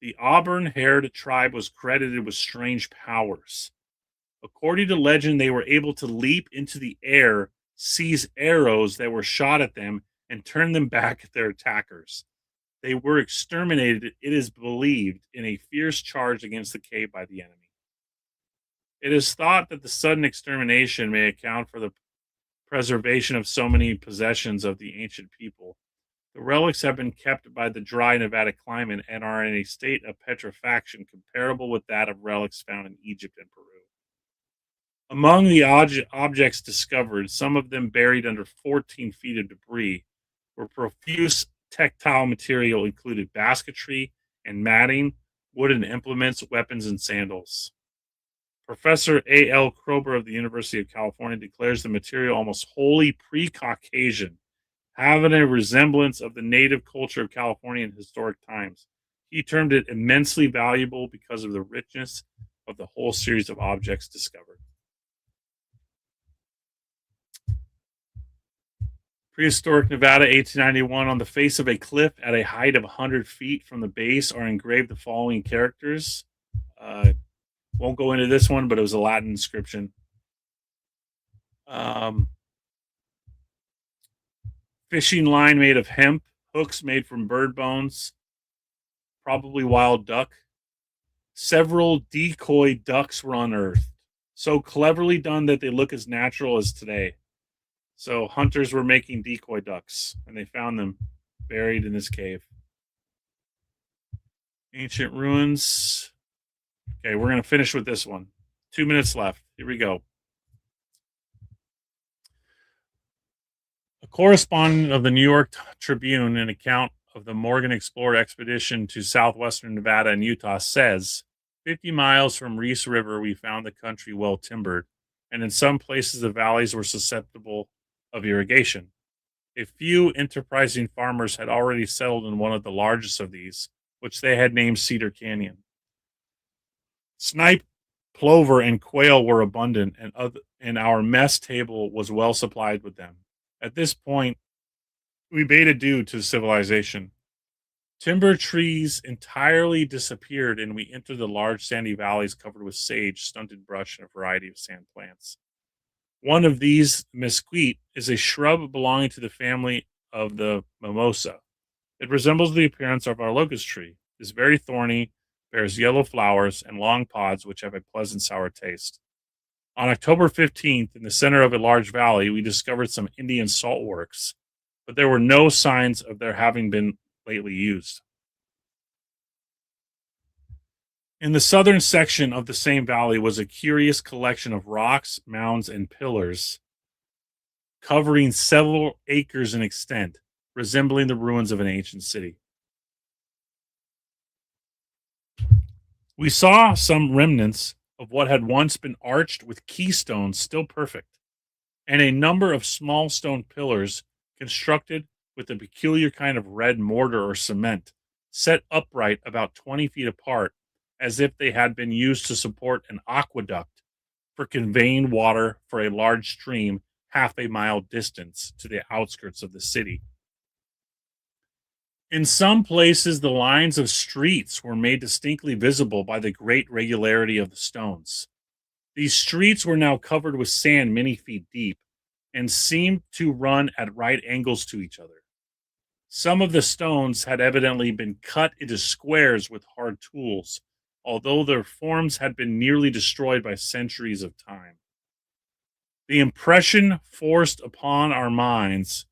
the auburn-haired tribe was credited with strange powers. According to legend, they were able to leap into the air, seize arrows that were shot at them, and turn them back at their attackers. They were exterminated, it is believed, in a fierce charge against the cave by the enemy. It is thought that the sudden extermination may account for the preservation of so many possessions of the ancient people. The relics have been kept by the dry Nevada climate and are in a state of petrifaction comparable with that of relics found in Egypt and Peru. Among the objects discovered, some of them buried under 14 feet of debris, were profuse tactile material included basketry and matting, wooden implements, weapons, and sandals. Professor A.L. Krober of the University of California declares the material almost wholly pre-Caucasian, having a resemblance of the native culture of California in historic times. He termed it immensely valuable because of the richness of the whole series of objects discovered. Prehistoric Nevada, 1891. On the face of a cliff at a height of 100 feet from the base are engraved the following characters. Won't go into this one, but it was a Latin inscription. Fishing line made of hemp, hooks made from bird bones, probably wild duck. Several decoy ducks were unearthed, so cleverly done that they look as natural as today. So hunters were making decoy ducks, and they found them buried in this cave. Ancient ruins. Okay, we're going to finish with this one. 2 minutes left. Here we go. A correspondent of the New York Tribune, an account of the Morgan Explorer expedition to southwestern Nevada and Utah, says 50 miles from Reese River, we found the country well timbered, and in some places the valleys were susceptible of irrigation. A few enterprising farmers had already settled in one of the largest of these, which they had named Cedar Canyon. Snipe, plover, and quail were abundant, and our mess table was well supplied with them. At this point, we bade adieu to civilization. Timber trees entirely disappeared, and we entered the large sandy valleys covered with sage, stunted brush, and a variety of sand plants. One of these, mesquite, is a shrub belonging to the family of the mimosa. It resembles the appearance of our locust tree. It is very thorny, bears yellow flowers and long pods which have a pleasant sour taste. On October 15th, in the center of a large valley, we discovered some Indian salt works, but there were no signs of their having been lately used. In the southern section of the same valley was a curious collection of rocks, mounds, and pillars covering several acres in extent, resembling the ruins of an ancient city. We saw some remnants of what had once been arched with keystones still perfect, and a number of small stone pillars constructed with a peculiar kind of red mortar or cement, set upright about 20 feet apart, as if they had been used to support an aqueduct for conveying water for a large stream half a mile distance to the outskirts of the city. In some places, the lines of streets were made distinctly visible by the great regularity of the stones. These streets were now covered with sand many feet deep and seemed to run at right angles to each other. Some of the stones had evidently been cut into squares with hard tools, although their forms had been nearly destroyed by centuries of time. The impression forced upon our minds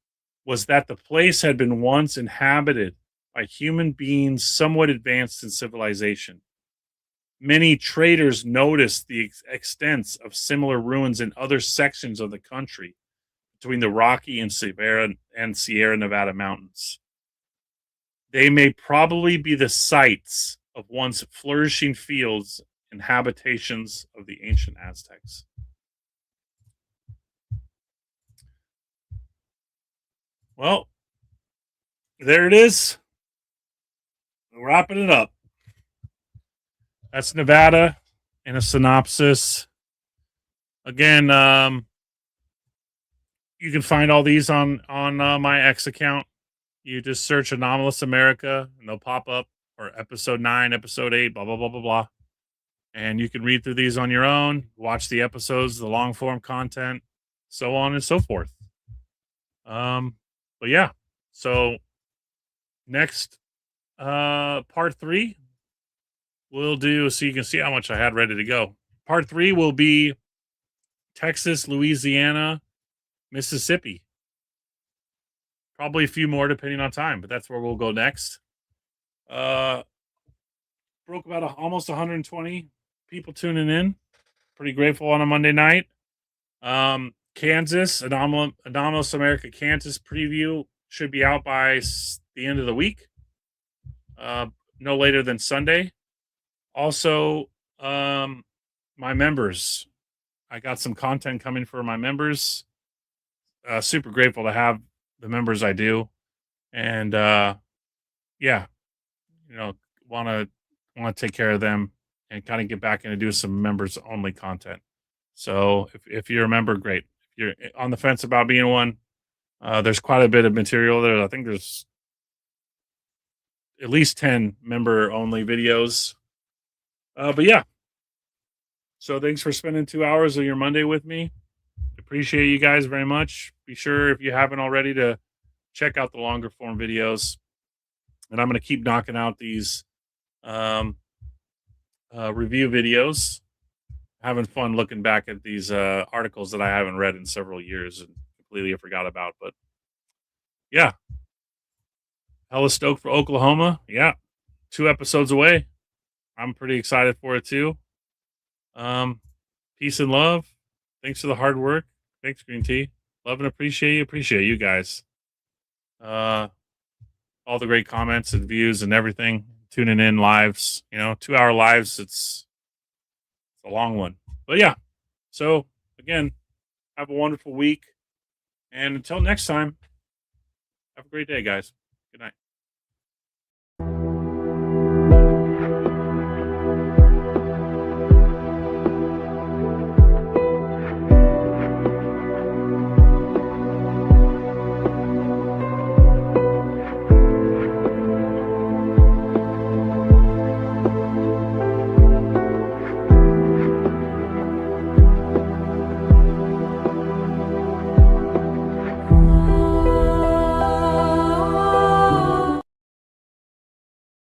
was that the place had been once inhabited by human beings somewhat advanced in civilization. Many traders noticed the extents of similar ruins in other sections of the country between the Rocky and Sierra Nevada mountains. They may probably be the sites of once flourishing fields and habitations of the ancient Aztecs. Well, there it is. Wrapping it up. That's Nevada in a synopsis. Again, you can find all these on my X account. You just search Anomalous America, and they'll pop up, or episode 9, episode 8, blah blah blah blah blah. And you can read through these on your own, watch the episodes, the long form content, so on and so forth. But yeah, so next part 3 we'll do, so you can see how much I had ready to go. Part 3 will be Texas, Louisiana, Mississippi. Probably a few more depending on time, but that's where we'll go next. Broke about almost 120 people tuning in. Pretty grateful on a Monday night. Kansas, Anomalous America Kansas preview should be out by the end of the week. No later than Sunday. Also, my members. I got some content coming for my members. Super grateful to have the members I do. And yeah, want to take care of them and kind of get back into do some members only content. So if you're a member, great. If you're on the fence about being one, there's quite a bit of material there. I think there's at least 10 member only videos. But yeah. So thanks for spending 2 hours of your Monday with me. Appreciate you guys very much. Be sure, if you haven't already, to check out the longer form videos. And I'm going to keep knocking out these review videos. Having fun looking back at these articles that I haven't read in several years and completely forgot about. But yeah, hella stoked for Oklahoma. Yeah, 2 episodes away. I'm pretty excited for it too. Peace and love. Thanks for the hard work. Thanks, Green Tea. Love and appreciate you. Appreciate you guys. All the great comments and views and everything. Tuning in lives. 2-hour lives. It's a long one. But yeah. So again, have a wonderful week. And until next time, have a great day, guys. Good night.